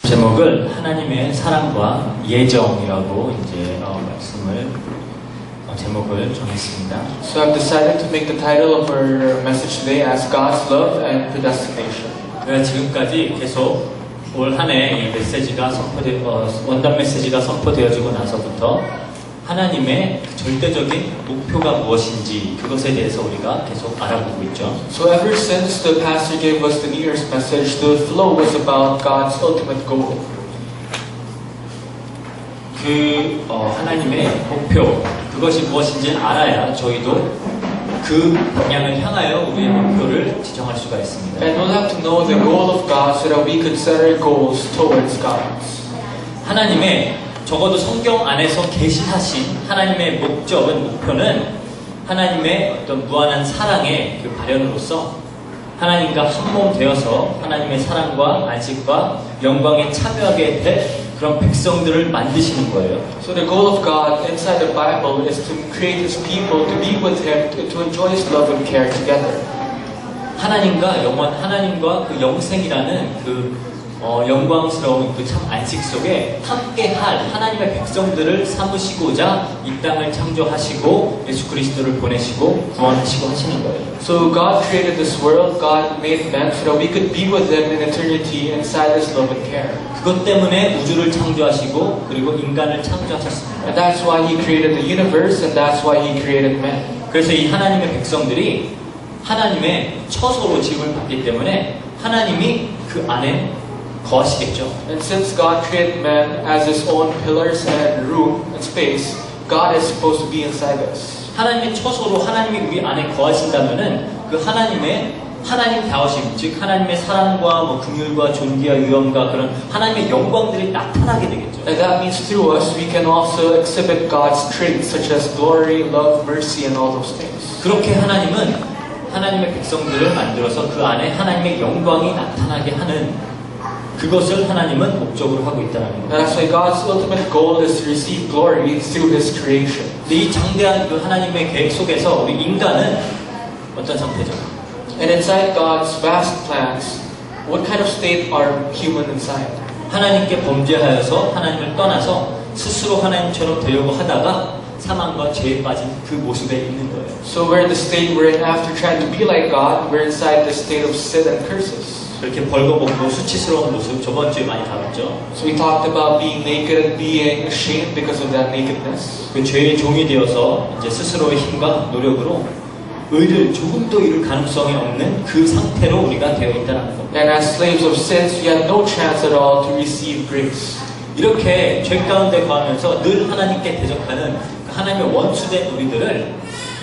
제목을 하나님의 사랑과 예정이라고 이제 말씀을 제목을 정했습니다. So I've decided to make the title of our message today as God's love and predestination. 지금까지 계속 올 한 해 이 메시지가 원단 메시지가 선포되어지고 나서부터 하나님의 절대적인 목표가 무엇인지 그것에 대해서 우리가 계속 알아보고 있죠. So ever since the pastor gave us the New Year's message, the flow was about God's ultimate goal. 하나님의 목표 그것이 무엇인지 알아야 저희도 그 방향을 향하여 우리의 목표를 지정할 수가 있습니다. And we'll have to know the goal of God so that we could set our goals towards God. 하나님의 적어도 성경 안에서 계시하신 하나님의 목표는 하나님의 어떤 무한한 사랑의 그 발현으로서 하나님과 한 몸 되어서 하나님의 사랑과 안식과 영광에 참여하게 될 그런 백성들을 만드시는 거예요. So the goal of God inside the Bible is to create His people to be with Him, to enjoy His love and care together. 하나님과 그 영생이라는 그 영광스러운 그 참 안식 속에 함께할 하나님의 백성들을 삼으시고자 이 땅을 창조하시고 예수 그리스도를 보내시고 구원하시고 하시는 거예요. So God created this world, God made man so that we could be with Him in eternity inside His love and care. 그것 때문에 우주를 창조하시고 그리고 인간을 창조하셨습니다. And that's why He created the universe and that's why He created man. 그래서 이 하나님의 백성들이 하나님의 처소로 지음을 받기 때문에 하나님이 그 안에 거하시겠죠. And since God created man as His own pillars and room and space, God is supposed to be inside us. 하나님의 처소로 하나님이 우리 안에 거하신다면은 그 하나님 다우심, 즉 하나님의 사랑과 긍휼과 존귀와 유엄과 그런 하나님의 영광들이 나타나게 되겠죠. And that means through us we can also exhibit God's traits such as glory, love, mercy, and all those things. 그렇게 하나님은 하나님의 백성들을 만들어서 그 안에 하나님의 영광이 나타나게 하는 그것을 하나님은 목적으로 하고 있다는 겁니다. And that's why God's ultimate goal is to receive glory through His creation. 근데 이 장대한 그 하나님의 계획 속에서 우리 인간은 어떤 상태죠? And inside God's vast plans, what kind of state are human inside? 하나님께 범죄하여서 하나님을 떠나서 스스로 하나님처럼 되려고 하다가 사망과 죄에 빠진 그 모습에 있는 거예요. So we're in the state wherein after trying to be like God, we're inside the state of sin and curses. 그렇게 벌거벗고 수치스러운 모습 저번 주에 많이 다뤘죠. So we talked about being naked and being ashamed because of that nakedness. 그 죄의 종이 되어서 이제 스스로의 힘과 노력으로 의를 조금 더 이룰 가능성이 없는 그 상태로 우리가 되어 있다는 겁니다. And as slaves of sins, we had no chance at all to receive grace. 이렇게 죄 가운데 거하면서 늘 하나님께 대적하는 하나님의 원수된 우리들을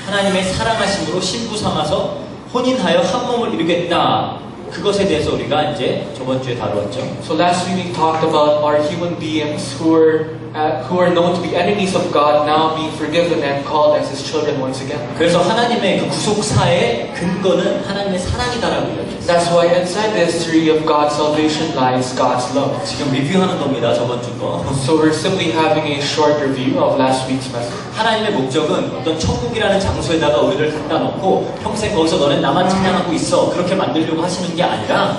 하나님의 사랑하심으로 신부 삼아서 혼인하여 한 몸을 이루겠다. 그것에 대해서 우리가 이제 저번 주에 다루었죠. So last week we talked about our human beings who are known to be enemies of God now being forgiven and called as His children once again. 그래서 하나님의 그 구속사의 근거는 하나님의 사랑이다라고 이야기했어요. That's why inside the history of God's salvation lies God's love. 지금 리뷰하는 겁니다. 저번 주 거. So we're simply having a short review of last week's message. 하나님의 목적은 어떤 천국이라는 장소에다가 우리를 갖다 놓고 평생 거기서 너는 나만 찬양하고 있어 그렇게 만들려고 하시는 게 아니라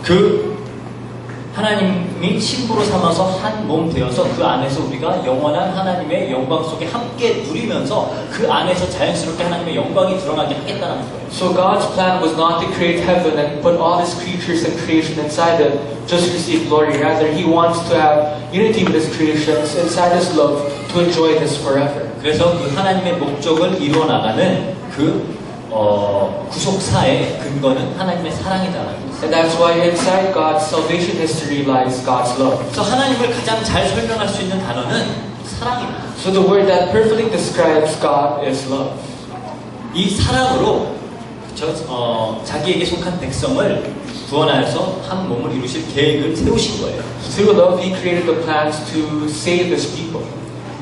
그 하나님이 신부로 삼아서 한 몸 되어서 그 안에서 우리가 영원한 하나님의 영광 속에 함께 누리면서 그 안에서 자연스럽게 하나님의 영광이 드러나게 하겠다는 거예요. So God's plan was not to create heaven and put all His creatures and creation inside it just to receive glory. Rather, He wants to have unity with His creations inside His love to enjoy this forever. 그래서 그 하나님의 목적을 이루어 나가는 그 구속사의 근거는 하나님의 사랑이다라는 거예요. And that's why inside God's salvation history lies God's love. 그래서 하나님을 가장 잘 설명할 수 있는 단어는 사랑입니다. So the word that perfectly describes God is love. 이 사랑으로 자기에게 속한 백성을 구원하여서 한 몸을 이루실 계획을 세우신 거예요. Through love, He created the plans to save His people.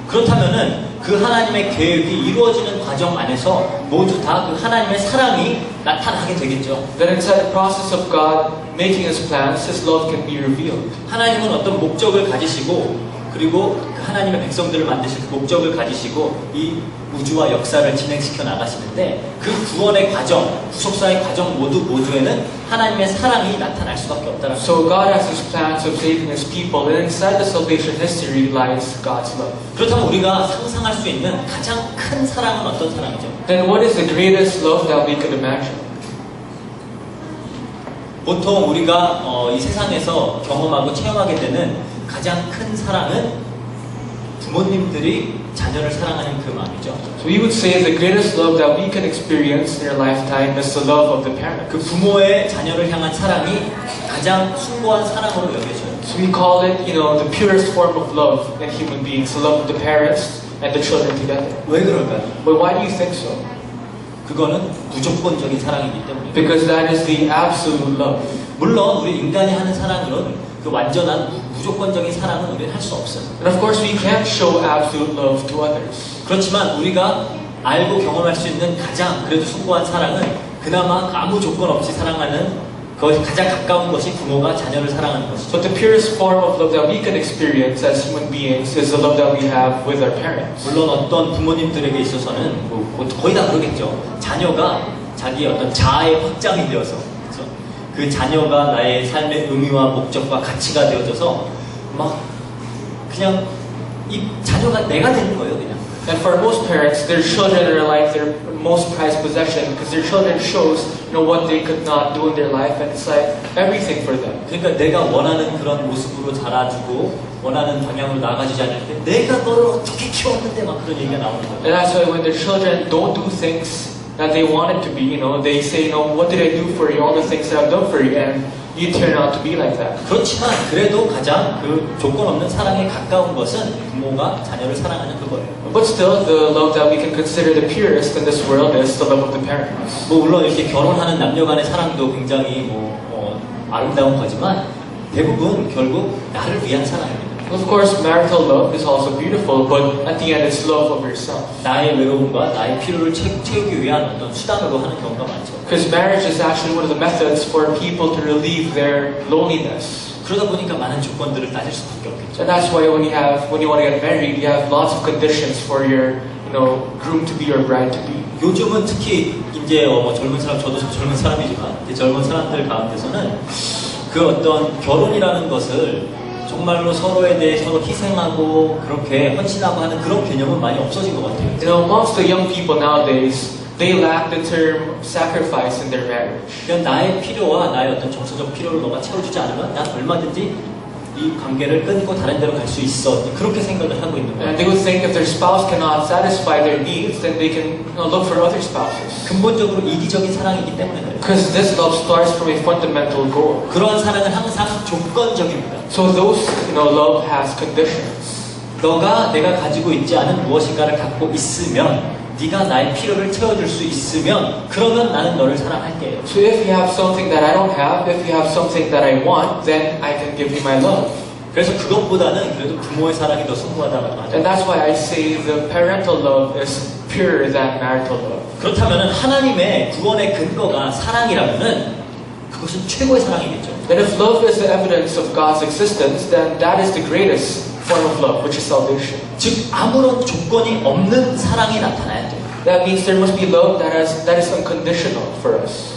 그렇다면은 그 하나님의 계획이 이루어지는 과정 안에서 모두 다 그 하나님의 사랑이 나타나게 되겠죠. Then inside the process of God making His plans, His love can be revealed. 하나님은 어떤 목적을 가지시고 그리고 그 하나님의 백성들을 만드실 그 목적을 가지시고 이 우주와 역사를 진행시켜 나가시는데 그 구원의 과정, 구속사의 과정 모두에는 하나님의 사랑이 나타날 수밖에 없다는 거예요. So God has His plans of saving His people, and inside the salvation history lies God's love. 그렇다면 우리가 상상할 수 있는 가장 큰 사랑은 어떤 사랑이죠? Then what is the greatest love that we could imagine? 보통 우리가 이 세상에서 경험하고 체험하게 되는 가장 큰 사랑은 부모님들이 자녀를 사랑하는 그 마음이죠. So we would say the greatest love that we can experience in our lifetime is the love of the parent. 그 부모의 자녀를 향한 사랑이 가장 숭고한 사랑으로 여겨져요. So we call it, the purest form of love in human beings, the love of the parents and the children together. 왜 그럴까요? But why do you think so? 그거는 무조건적인 사랑이기 때문에. Because that is the absolute love. 물론 우리 인간이 하는 사랑으로는 그 완전한 무조건적인 사랑은 우리는 할 수 없어요. And of course we can't show absolute love to others. 그렇지만 우리가 알고 경험할 수 있는 가장 그래도 숭고한 사랑은 그나마 아무 조건 없이 사랑하는 그것이 가장 가까운 것이 부모가 자녀를 사랑하는 것이죠. But the purest form of love that we can experience as human beings is the love that we have with our parents. 물론 어떤 부모님들에게 있어서는 거의 다 그러겠죠. 자녀가 자기의 어떤 자아의 확장이 되어서 그렇죠? 그 자녀가 나의 삶의 의미와 목적과 가치가 되어져서 막 그냥 이 자녀가 내가 되는 거예요, 그냥. And for most parents, their children are like their most prized possession because their children shows what they could not do in their life, and it's like everything for them. 그러니까 내가 원하는 그런 모습으로 자라주고 원하는 방향으로 나가주지 않을 때 내가 너를 어떻게 키웠는데 막 그런 얘기가 나오는 거예요. And that's why when their children don't do things that they want it to be, they say, what did I do for you? All the things that I've done for you, and you turn out to be like that. 그렇지만 그래도 가장 그 조건 없는 사랑에 가까운 것은 부모가 자녀를 사랑하는 그거예요. But still, the love that we can consider the purest in this world is the love of the parents. 뭐 물론 이렇게 결혼하는 남녀간의 사랑도 굉장히 아름다운 거지만 대부분 결국 나를 위한 사랑입니다. Of course, marital love is also beautiful, but at the end, it's love of yourself. 나의 외로움과 나의 필요를 채우기 위한 어떤 수단으로 하는 경우가 많죠. Because marriage is actually one of the methods for people to relieve their loneliness. 그러다 보니까 많은 조건들을 따질 수밖에 없겠죠. And that's why when you want to get married, you have lots of conditions for your, groom to be or bride to be. 요즘은 특히 이제 젊은 사람, 저도 젊은 사람이지만 이제 젊은 사람들 가운데서는 그 어떤 결혼이라는 것을 정말로 서로에 대해 서로 희생하고 그렇게 헌신하고 하는 그런 개념은 많이 없어진 것 같아요. Amongst the young people nowadays, they lack the term sacrifice in their marriage. 그냥 나의 필요와 나의 어떤 정서적 필요를 너가 채워주지 않으면 난 얼마든지 이 관계를 끊고 다른 데로 갈 수 있어. 그렇게 생각을 하고 있는 거예요. And they would think if their spouse cannot satisfy their needs, then they can look for other spouses. 근본적으로 이기적인 사랑이기 때문에 그래요. Because this love starts from a fundamental goal. 그러한 사랑은 항상 조건적입니다. So those, love has conditions. 너가 내가 가지고 있지 않은 무엇인가를 갖고 있으면 네가 나의 필요를 채워줄 수 있으면 그러면 나는 너를 사랑할게요. So if you have something that I don't have, if you have something that I want, then I can give you my love. 그래서 그것보다는 그래도 부모의 사랑이 더 숭고하다고 하죠. And that's why I say the parental love is purer than marital love. 그렇다면 하나님의 구원의 근거가 사랑이라면은 그것은 최고의 사랑이겠죠. And if love is the evidence of God's existence, then that is the greatest form of love, which is salvation. 즉 아무런 조건이 없는 사랑이 나타나야 돼요. That means there must be love that is unconditional for us.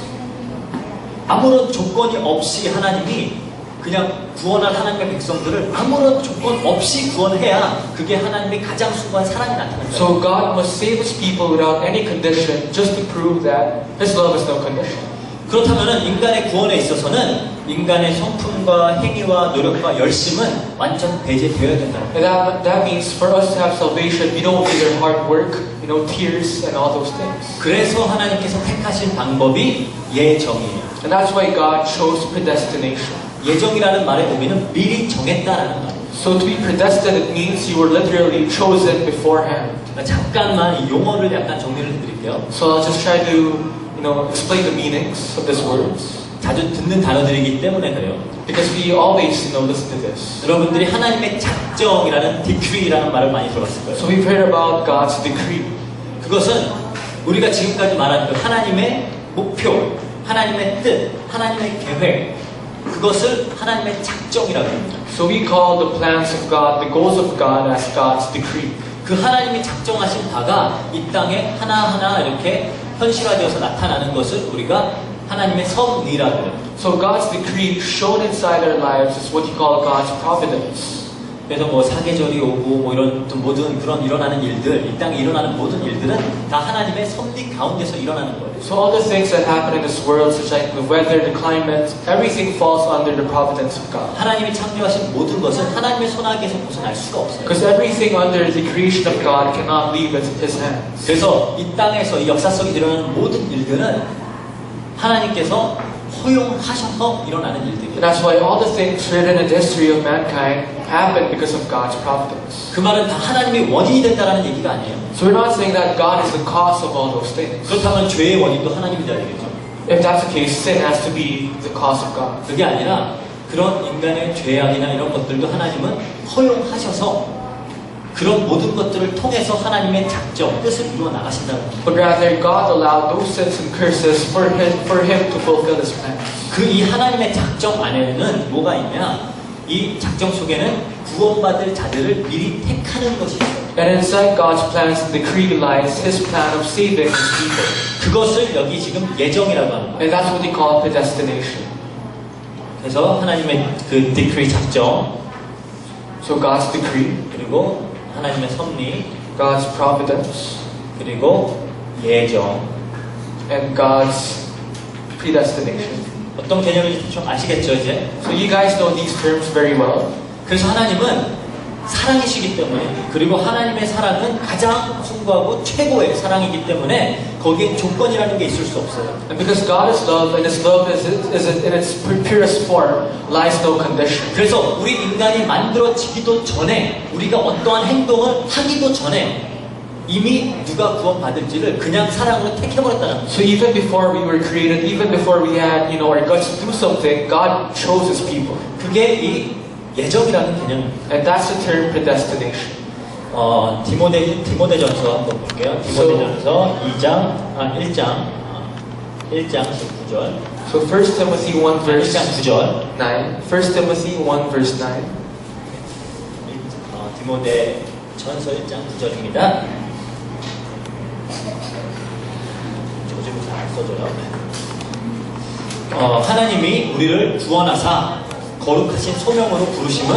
아무런 조건이 없이 하나님이 그냥 구원할 하나님의 백성들을 아무런 조건 없이 구원해야 그게 하나님의 가장 숭고한 사랑이 나타나는 거예요. So God must save His people without any condition, just to prove that His love is no condition. 그렇다면 인간의 구원에 있어서는 인간의 성품과 행위와 노력과 열심은 완전 배제되어야 된다. And that means for us to have salvation, we don't need our hard work, tears and all those things. 그래서 하나님께서 택하신 방법이 예정이에요. And that's why God chose predestination. 예정이라는 말의 의미는 미리 정했다라는 말이에요. So to be predestined, it means you were literally chosen beforehand. 잠깐만 이 용어를 약간 정리를 해드릴게요. So I'll just try to explain the meanings of these words. 자주 듣는 단어들이기 때문에 그래요. Because we always, listen to this. 여러분들이 하나님의 작정이라는 decree라는 말을 많이 들어봤을 거예요. So we've heard about God's decree. 그것은 우리가 지금까지 말한 그 하나님의 목표, 하나님의 뜻, 하나님의 계획, 그것을 하나님의 작정이라고 합니다. So we call the plans of God, the goals of God as God's decree. 그 하나님이 작정하신 바가 이 땅에 하나하나 이렇게 현실화되어서 나타나는 것을 우리가 하나님의 섭리라고 해요. So God's decree shown inside our lives is what you call God's providence. 그래서 뭐 사계절이 오고 뭐 이런 모든 그런 일어나는 일들, 이 땅에 일어나는 모든 일들은 다 하나님의 섭리 가운데서 일어나는 거예요. So all the things that happen in this world, such like the weather, the climate, everything falls under the providence of God. 하나님이 창조하신 모든 것은 하나님의 손아귀에서 벗어날 수가 없어요. Because everything under the creation of God cannot leave His hands. 그래서 이 땅에서 이 역사 속에 일어나는 모든 일들은 하나님께서 허용하셔서 일어나는 일들이에요. And that's why all the things written in the history of mankind happen because of God's providence. 그 말은 다 하나님의 원인이 된다는 얘기가 아니에요. So we're not saying that God is the cause of all those things. 그렇다면 죄의 원인도 하나님이 돼야 되겠죠. If that's the case, sin has to be the cause of God. 그게 아니라 그런 인간의 죄악이나 이런 것들도 하나님은 허용하셔서 그런 모든 것들을 통해서 하나님의 작정, 뜻을 이루어 나가신다는 거예요. But rather, God allowed those sins and curses for him to fulfill His plans. 그 이 하나님의 작정 안에는 뭐가 있냐? 이 작정 속에는 구원받을 자들을 미리 택하는 것이 있어요. And inside God's plans and decree lies His plan of saving His people. 그것을 여기 지금 예정이라고 하는 거예요. And that's what they call predestination. 그래서 하나님의 그 decree 작정, So God's decree, 그리고 하나님의 섭리, God's providence, 그리고 예정. and God's predestination. 어떤 개념인지 좀 아시겠죠, 이제? So you guys know these terms very well. 그래서 하나님은 사랑이시기 때문에, 그리고 하나님의 사랑은 가장 숭고하고 최고의 사랑이기 때문에 거기에 조건이라는 게 있을 수 없어요. And because God is love, and His love is in its purest form, lies no condition. 그래서 우리 인간이 만들어지기도 전에, 우리가 어떠한 행동을 하기도 전에 이미 누가 구원받을지를 그냥 사랑으로 택해버렸다는 거예요. So even before we were created, even before we had, our guts to do something, God chose His people. 그게 이 예정이라는 개념입니다. And that's the term predestination. 디모데전서 한번 볼게요. 디모데전서 1장 19절. So 1 Timothy 1 verse 1장 9절. 9. 1 Timothy 1 verse 9. 디모데전서 1장 9절입니다. 요즘은 잘 안 써져요. 하나님이 우리를 구원하사 거룩하신 소명으로 부르심은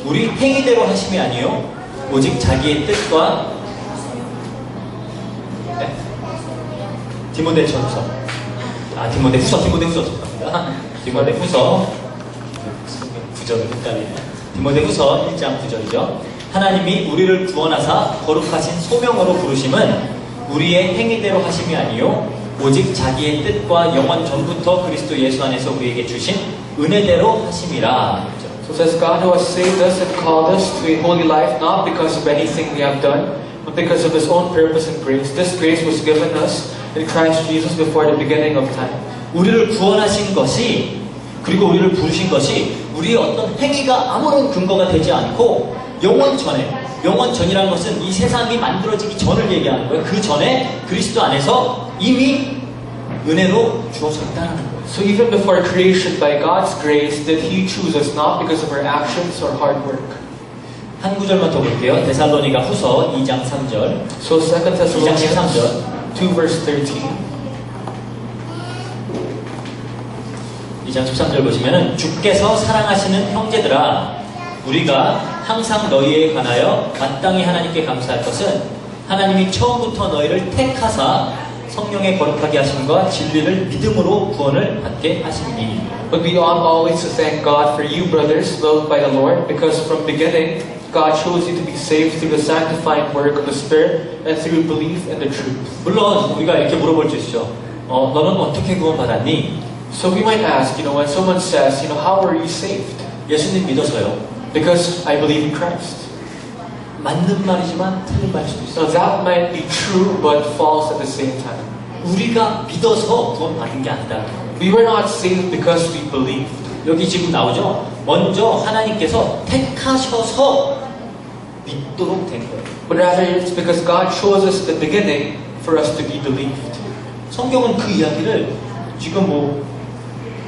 우리 행위대로 하심이 아니요 오직 자기의 뜻과 디모데후서 죄송합니다. 디모데후서 9절을 헷갈리네. 디모데후서 1장 9절이죠. 하나님이 우리를 구원하사 거룩하신 소명으로 부르심은 우리의 행위대로 하심이 아니요 오직 자기의 뜻과 영원 전부터 그리스도 예수 안에서 우리에게 주신 은혜대로 하심이라. So it says, God who has saved us and called us to a holy life, not because of anything we have done, but because of His own purpose and grace. This grace was given us in Christ Jesus before the beginning of time. 우리를 구원하신 것이, 그리고 우리를 부르신 것이 우리의 어떤 행위가 아무런 근거가 되지 않고 영원 전이라는 것은 이 세상이 만들어지기 전을 얘기하는 거예요. 그 전에 그리스도 안에서 이미 은혜로 주어졌다는 거예요. So even before creation, by God's grace, did He choose us not because of our actions or hard work. 한 구절만 더 볼게요. 데살로니가 후서 2장 3절. So 2 Thessalonians 13절. 2 verse 13. 2장 13절 보시면은 주께서 사랑하시는 형제들아 우리가 항상 너희에 관하여 마땅히 하나님께 감사할 것은 하나님이 처음부터 너희를 택하사 성령의 거룩하게 하심과 진리를 믿음으로 구원을 받게 하심이니. But we ought always to thank God for you, brothers, loved by the Lord, because from beginning God chose you to be saved through the sanctifying work of the Spirit and through belief in the truth. 물론 우리가 이렇게 물어볼 수 있죠. 너는 어떻게 구원받았니? So we might ask, when someone says, how were you saved? 예수님 믿어서요. Because I believe in Christ. 맞는 말이지만 틀린 말일 수도 있어요. So that might be true, but false at the same time. 우리가 믿어서 구원받은 게 아니다. We were not saved because we believed. 여기 지금 나오죠. 먼저 하나님께서 택하셔서 믿도록 된 거예요. But rather it's because God chose us at the beginning for us to be believed. 성경은 그 이야기를 지금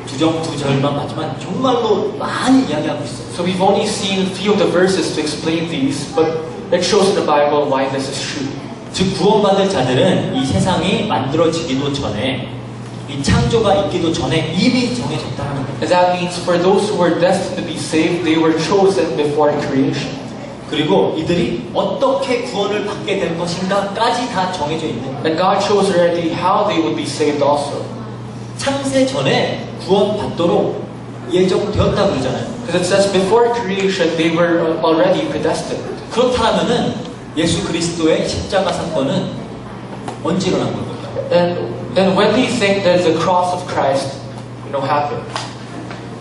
두 절만 봤지만 정말로 많이 이야기하고 있어요. So we've only seen a few of the verses to explain these, but it shows in the Bible why this is true. 즉 구원받을 자들은 이 세상이 만들어지기도 전에 이 창조가 있기도 전에 이미 정해졌다는 거예요. And that means for those who were destined to be saved, they were chosen before creation. 그리고 이들이 어떻게 구원을 받게 될 것인가까지 다 정해져 있는 거예요. And God chose already how they would be saved also. 창세 전에 구원받도록 예정되었다고 그러잖아요. Because it says before creation, they were already predestined. 그렇다면은 예수 그리스도의 십자가 사건은 언제 일어난 겁니까? And when do you think that the cross of Christ, happened?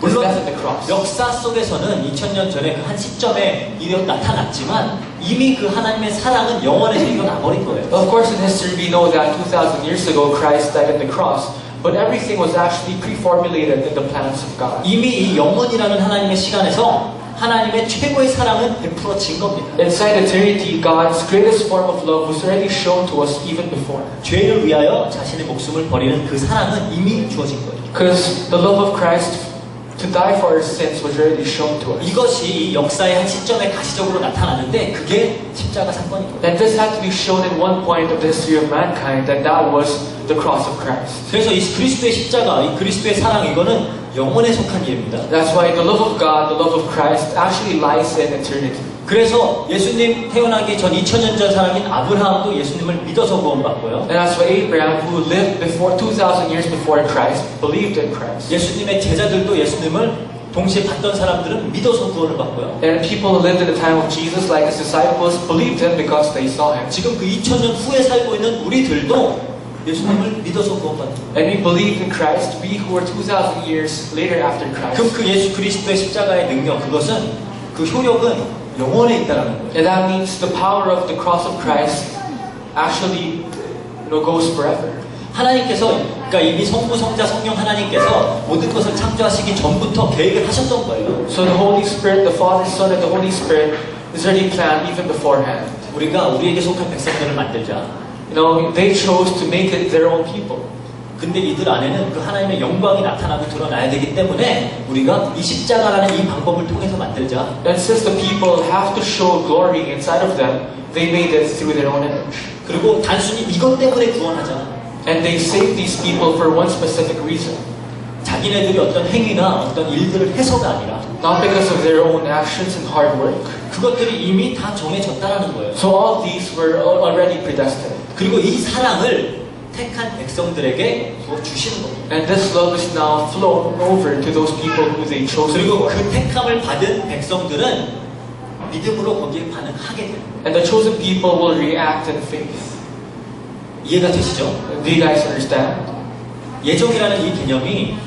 His 물론 death on the cross. 역사 속에서는 2000년 전에 그 한 시점에 나타났지만 이미 그 하나님의 사랑은 영원에서 일어나버린 거예요. Of course, in history, we know that 2,000 years ago, Christ died on the cross. But everything was actually pre-formulated in the plans of God. 이미 이 영원이라는 하나님의 시간에서 하나님의 최고의 사랑은 베풀어진 겁니다. Inside eternity, God's greatest form of love was already shown to us even before. 죄를 위하여 자신의 목숨을 버리는 그 사랑은 이미 주어진 거예요. Because the love of Christ to die for our sins was already shown to us. 이것이 이 역사의 한 시점에 가시적으로 나타나는데 그게 십자가 사건인 거예요. And this had to be shown in one point of the history of mankind, and that was the cross of Christ. 그래서 이 그리스도의 십자가, 이 그리스도의 사랑 이거는 영원에 속한 일입니다. That's why the love of God, the love of Christ, actually lies in eternity. 그래서 예수님 태어나기 전 2000년 전 사람인 아브라함도 예수님을 믿어서 구원받고요. And that's why Abraham, who lived before 2,000 years before Christ, believed in Christ. 예수님의 제자들도 예수님을 동시에 봤던 사람들은 믿어서 구원을 받고요. And people who lived in the time of Jesus, like his disciples, believed him because they saw him. 지금 그 2000년 후에 살고 있는 우리들도 예수님을 믿어서 구원받는 거예요. And we believe in Christ, we who were 2,000 years later after Christ. 그럼 그 예수 그리스도의 십자가의 능력, 그것은 그 효력은 영원에 있다라는 거예요. And that means the power of the cross of Christ actually goes forever. 하나님께서 그러니까 이미 성부, 성자, 성령 하나님께서 모든 것을 창조하시기 전부터 계획을 하셨던 거예요. So the Holy Spirit, the Father, Son, and the Holy Spirit is already planned even beforehand. 우리가 우리에게 속한 백성들을 만들자. They chose to make it their own people. 근데 이들 안에는 그 하나님의 영광이 나타나고 드러나야 되기 때문에 우리가 이 십자가라는 이 방법을 통해서 만들자. And since the people have to show glory inside of them, they made it through their own image. 그리고 단순히 이것 때문에 구원하자. And they saved these people for one specific reason. 자기네들이 어떤 행위나 어떤 일들을 해서가 아니라 Not because of their own actions and hard work. 그것들이 이미 다 정해졌다라는 거예요. So all these were already predestined. 그리고 이 사랑을 택한 백성들에게 주시는 겁니다. And this love is now flown over to those people who they chose 그리고 for. 그 택함을 받은 백성들은 믿음으로 거기에 반응하게 됩니다. And the chosen people will react in faith. 이해가 되시죠? Do you guys understand? 예정이라는 이 개념이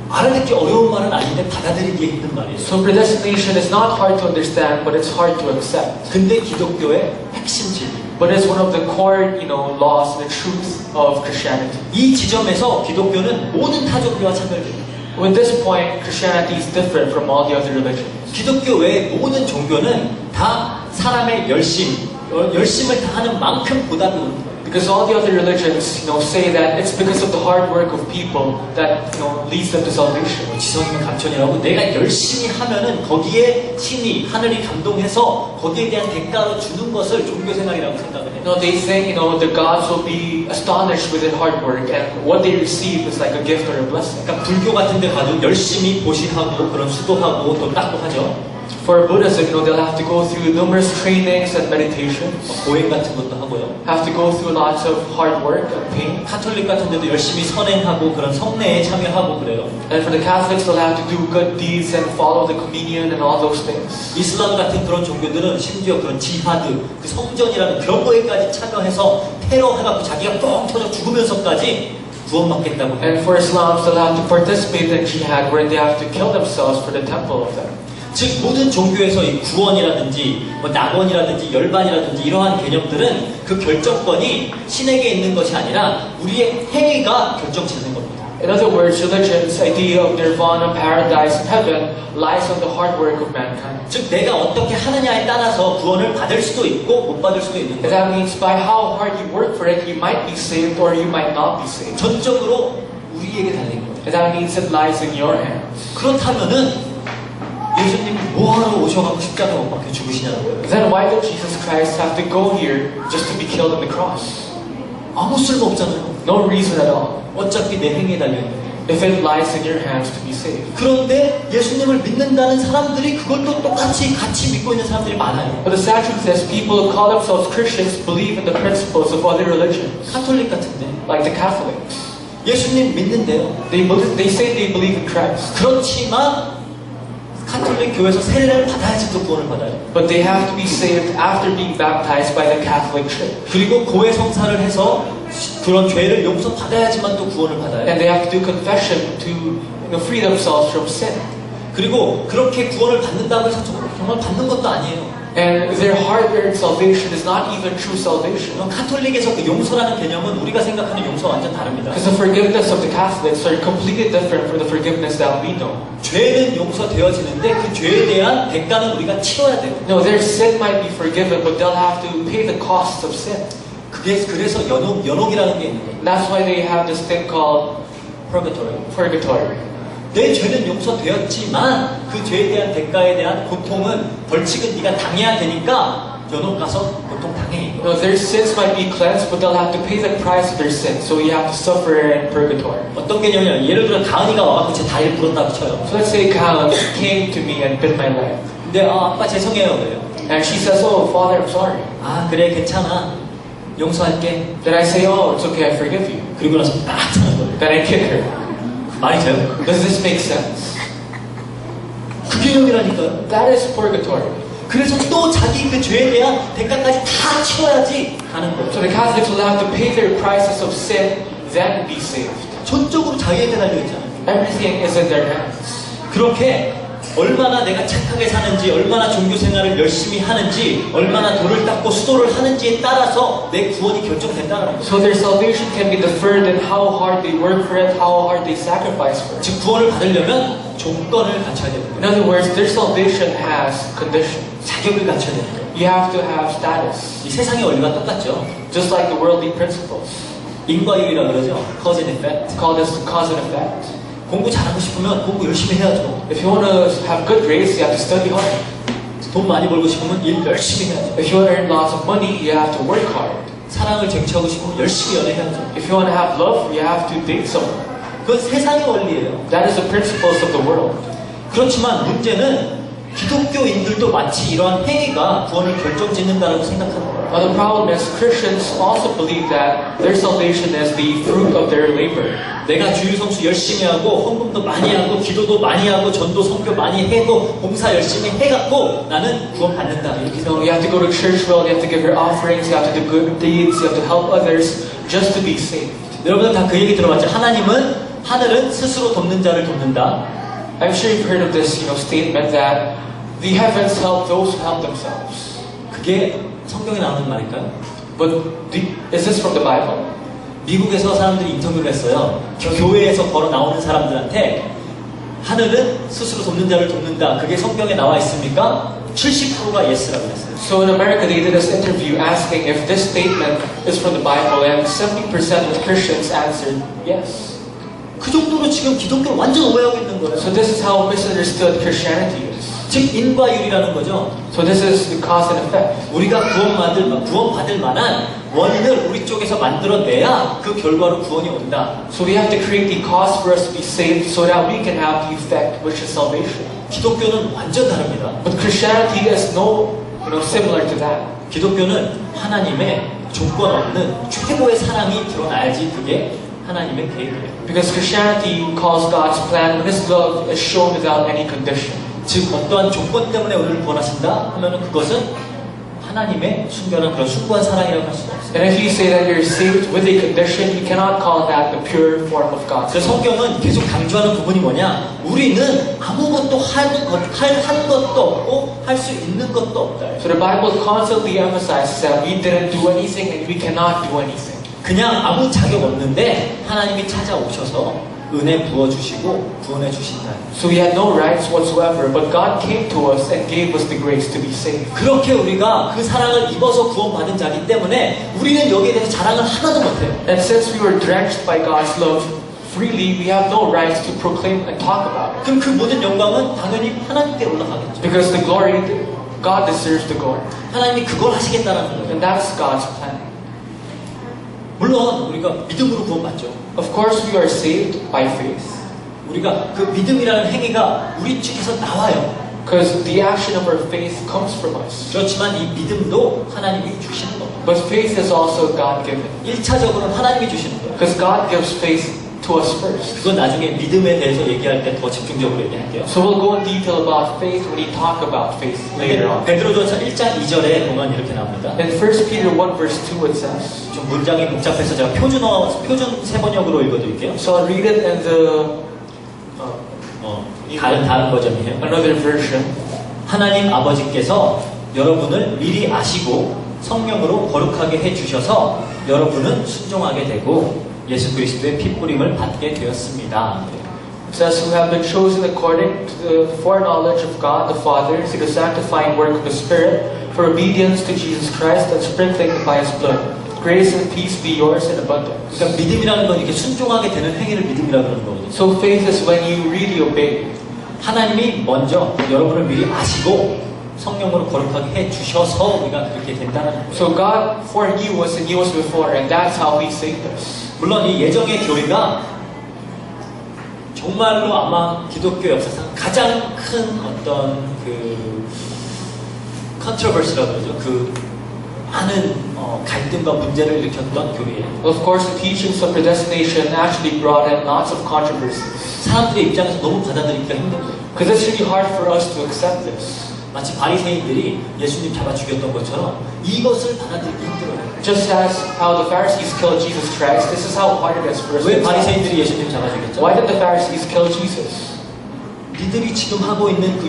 알아듣기 어려운 말은 아닌데 받아들이기 힘든 말이에요. So predestination is not hard to understand, but it's hard to accept. 근데 기독교의 핵심 진리. But it's one of the core, laws and the truth of Christianity. 이 지점에서 기독교는 모든 타종교와 차별됩니다. With this point, Christianity is different from all the other religions. 기독교 외의 모든 종교는 다 사람의 열심을 다하는 만큼 보답이 오는 거예요. Because all the other religions, say that it's because of the hard work of people that, leads them to salvation. 지성이면 감천이라고 내가 열심히 하면은 거기에 신이 하늘이 감동해서 거기에 대한 대가로 주는 것을 종교생활이라고 생각을 해요. They think, the gods will be astonished with their hard work, and what they receive is like a gift or a blessing. 그러니까 불교 같은 데 가도 열심히 보시하고 그런 수도하고 또 닦고 하죠. For Buddhism, they'll have to go through numerous trainings and meditations. 고행 같은 것도 하고요. Have to go through lots of hard work and pain. 카톨릭 같은 데도 열심히 선행하고 그런 성례에 참여하고 그래요. And for the Catholics, they'll have to do good deeds and follow the communion and all those things. 이슬람 같은 그런 종교들은 심지어 그런 지하드, 그 성전이라는 그런 거에까지 참여해서 테러 해갖고 자기가 뻥 터져 죽으면서까지 구원받겠다고 해요. And for Islam, they'll have to participate in jihad, where they have to kill themselves for the temple of them. 즉 모든 종교에서 이 구원이라든지 낙원이라든지 열반이라든지 이러한 개념들은 그 결정권이 신에게 있는 것이 아니라 우리의 행위가 결정짓는 겁니다. In other words, religion's idea of nirvana, paradise, and heaven lies on the hard work of mankind. 즉 내가 어떻게 하느냐에 따라서 구원을 받을 수도 있고 못 받을 수도 있는 And 거예요. that means by how hard you work for it, you might be saved or you might not be saved. 전적으로 우리에게 달린 거예요. And that means it lies in your hands. 그렇다면은 예수님이 뭐하러 오셔가지고 십자가 못 박혀 죽으시냐는 거예요. Then why did Jesus Christ have to go here just to be killed on the cross? 아무 쓸모 없잖아요. No reason at all. 어차피 내 행위에 달려있는데. If it lies in your hands to be saved. 그런데 예수님을 믿는다는 사람들이 그것도 똑같이 같이 믿고 있는 사람들이 많아요. But the sad truth is people who call themselves Christians believe in the principles of other religions. 카톨릭 같은데 Like the Catholics. 예수님 믿는데요. They say they believe in Christ. 그렇지만 카톨릭 교회에서 세례를 받아야지 또 구원을 받아요. But they have to be saved after being baptized by the Catholic Church. 그리고 고해 성사를 해서 그런 죄를 용서 받아야지만 또 구원을 받아요. And they have to do confession to free themselves from sin. 그리고 그렇게 구원을 받는다고 해서 정말 받는 것도 아니에요. And their hard-earned salvation is not even true salvation. 카톨릭에서 그 용서라는 개념은 우리가 생각하는 용서와 완전 다릅니다. Because the forgiveness of the Catholics are completely different from the forgiveness that we know. 죄는 용서되어지는데 그 죄에 대한 대가는 우리가 치러야 돼요. No, their sin might be forgiven, but they'll have to pay the costs of sin. 그래서 연옥이라는 게 있는 거예요. That's why they have this thing called purgatory. 내 죄는 용서되었지만 그 죄에 대한 대가에 대한 고통은 벌칙은 네가 당해야 되니까 연옥 가서 고통 당해. No, their sins might be cleansed, but they'll have to pay the price of their sin. So you have to suffer in purgatory. 어떤 개념이냐? 예를 들어 가은이가 와서 제 다리를 부렀다고 쳐요. So let's say Kalan came to me and bit my leg. 근데 아빠 죄송해요 그래요. And she says, oh, Father, I'm sorry. 아 그래 괜찮아. 용서할게. Then I say, oh, it's okay, I forgive you. 그리고 나서 딱 차는 거예요. Then I kick her. 말이 돼요? Does this make sense? 그 개념이라니까요. That is purgatory. 그래서 또 자기 그 죄에 대한 대가까지 다 치러야지 가는 거예요. So the Catholics will have to pay their prices of sin, then be saved. 전적으로 자기한테 달려있잖아요. Everything is in their hands. 그렇게 얼마나 내가 착하게 사는지, 얼마나 종교 생활을 열심히 하는지, 얼마나 돌을 닦고 수도를 하는지에 따라서 내 구원이 결정된다는 거예요. So their salvation can be deferred in how hard they work for it, how hard they sacrifice for it. 즉 구원을 받으려면 조건을 갖춰야 되는 In 거예요. other words, their salvation has conditions. 자격을 갖춰야 되는 거예요. You have to have status, 이 세상의 원리가 똑같죠. just like the worldly principles. 인과율이라 그러죠. Cause and effect. It's called as the cause and effect. 공부 잘하고 싶으면 공부 열심히 해야죠. If you want to have good grades, you have to study hard. 돈 많이 벌고 싶으면 일 열심히 해야죠. If you want to earn lots of money, you have to work hard. 사랑을 쟁취하고 싶으면 열심히 연애해야죠. If you want to have love, you have to date someone. 그건 세상의 원리예요. That is the principles of the world. 그렇지만 문제는 기독교인들도 마치 이러한 행위가 구원을 결정짓는다라고 생각하는 거예요. But the problem is Christians also believe that their salvation is the fruit of their labor. 내가 주일 성수 열심히 하고 헌금도 많이 하고 기도도 많이 하고 전도 선교 많이 해고 봉사 열심히 해갖고 나는 구원 받는다 이렇게 You know, you have to go to church well, you have to give your offerings, you have to do good deeds, you have to help others just to be saved. 여러분들 다 그 얘기 들어봤죠? 하늘은 스스로 돕는 자를 돕는다. I'm sure you've heard of this, statement that the heavens help those who help themselves. 그게 성경에 나오는 말일까요? But is this from the Bible? 미국에서 사람들이 인터뷰를 했어요. 교회에서 걸어 나오는 사람들한테 하늘은 스스로 돕는 자를 돕는다. 그게 성경에 나와 있습니까? 70%가 예스라고 했어요. So in America, they did this interview asking if this statement is from the Bible, and 70% of Christians answered yes. 그 정도로 지금 기독교를 완전 오해하고 있는 거예요. So this is how misunderstood Christianity is. 즉 인과율이라는 거죠. So this is the cause and effect. 우리가 구원받을 만한 원인을 우리 쪽에서 만들어내야 그 결과로 구원이 온다. So we have to create the cause for us to be saved so that we can have the effect, which is salvation. 기독교는 완전 다릅니다. But Christianity is similar to that. 기독교는 하나님의 조건 없는 최고의 사랑이 드러나야지 그게 하나님의 계획이에요. Because Christianity calls God's plan when His love is shown without any condition. 즉 어떠한 조건 때문에 우리를 구원하신다 하면은 그것은 하나님의 순결한 그런 숭고한 사랑이라고 할 수가 없어요. And if you say that you're saved with a condition, you cannot call that the pure form of God's 그래서 love. 성경은 계속 강조하는 부분이 뭐냐? 우리는 아무것도 한 것도 없고 할 수 있는 것도 없다. So the Bible constantly emphasizes that we didn't do anything and we cannot do anything. 그냥 아무 자격 없는데 하나님이 찾아오셔서 은혜 부어주시고 구원해 주신다. So we had no rights whatsoever, but God came to us and gave us the grace to be saved. 그렇게 우리가 그 사랑을 입어서 구원받은 자기 때문에 우리는 여기에 대해서 자랑을 하나도 못해요. And since we were drenched by God's love freely, we have no rights to proclaim and talk about it. 그럼 그 모든 영광은 당연히 하나님께 올라가겠죠. Because the glory, God deserves the glory. 하나님이 그걸 하시겠다는 거예요. And that's God's plan. 물론 우리가 믿음으로 구원받죠. Of course, we are saved by faith. 우리가 그 믿음이라는 행위가 우리 측에서 나와요. Because the action of our faith comes from us. 그렇지만 이 믿음도 하나님이 주시는 겁니다. But faith is also God-given. 1차적으로는 하나님이 주시는 거예요. Because God gives faith to us first. 그건 나중에 믿음에 대해서 얘기할 때 더 집중적으로 얘기할게요. So we'll go in detail about faith when we talk about faith later on. 베드로전서 1장 2절에 보면 이렇게 나옵니다. In 1 Peter 1 verse 2 it says, 좀 문장이 복잡해서 제가 표준 세번역으로 읽어드릴게요. so I'll read it in the 다른 버전이에요. another version. 하나님 아버지께서 여러분을 미리 아시고 성령으로 거룩하게 해주셔서 여러분은 순종하게 되고 예수 그리스도의 핏부림을 받게 되었습니다. It says, who have been chosen according to the foreknowledge of God the Father through the sanctifying work of the Spirit for obedience to Jesus Christ and sprinkling by His blood. Grace and peace be yours in abundance. 그러니까 믿음이라는 건 이렇게 순종하게 되는 행위를 믿음이라고 그러는 거거든요. So faith is when you really obey. 하나님이 먼저 여러분을 미리 아시고 성령으로 거룩하게 해주셔서 우리가 그렇게 된다는 거예요. So God foreknew us and knew us before, and that's how He saved us. 물론 이 예정의 교리가 정말로 아마 기독교 역사상 가장 큰 어떤 그 컨트로버시라고 그러죠. 그 많은 갈등과 문제를 일으켰던 교리예요. Of course, the teachings of predestination actually brought in lots of controversies. 사람들의 입장에서 너무 받아들이기가 힘든 거예요. Because it's really hard for us to accept this. 마치 바리새인들이 예수님 잡아 죽였던 것처럼 이것을 받아들이기 힘들어요. Just as how the Pharisees killed Jesus Christ, this is how hard it is for us. 왜 바리새인들이 예수님 잡아 죽였죠? Why did the Pharisees kill Jesus? 니들이 지금 하고 있는 그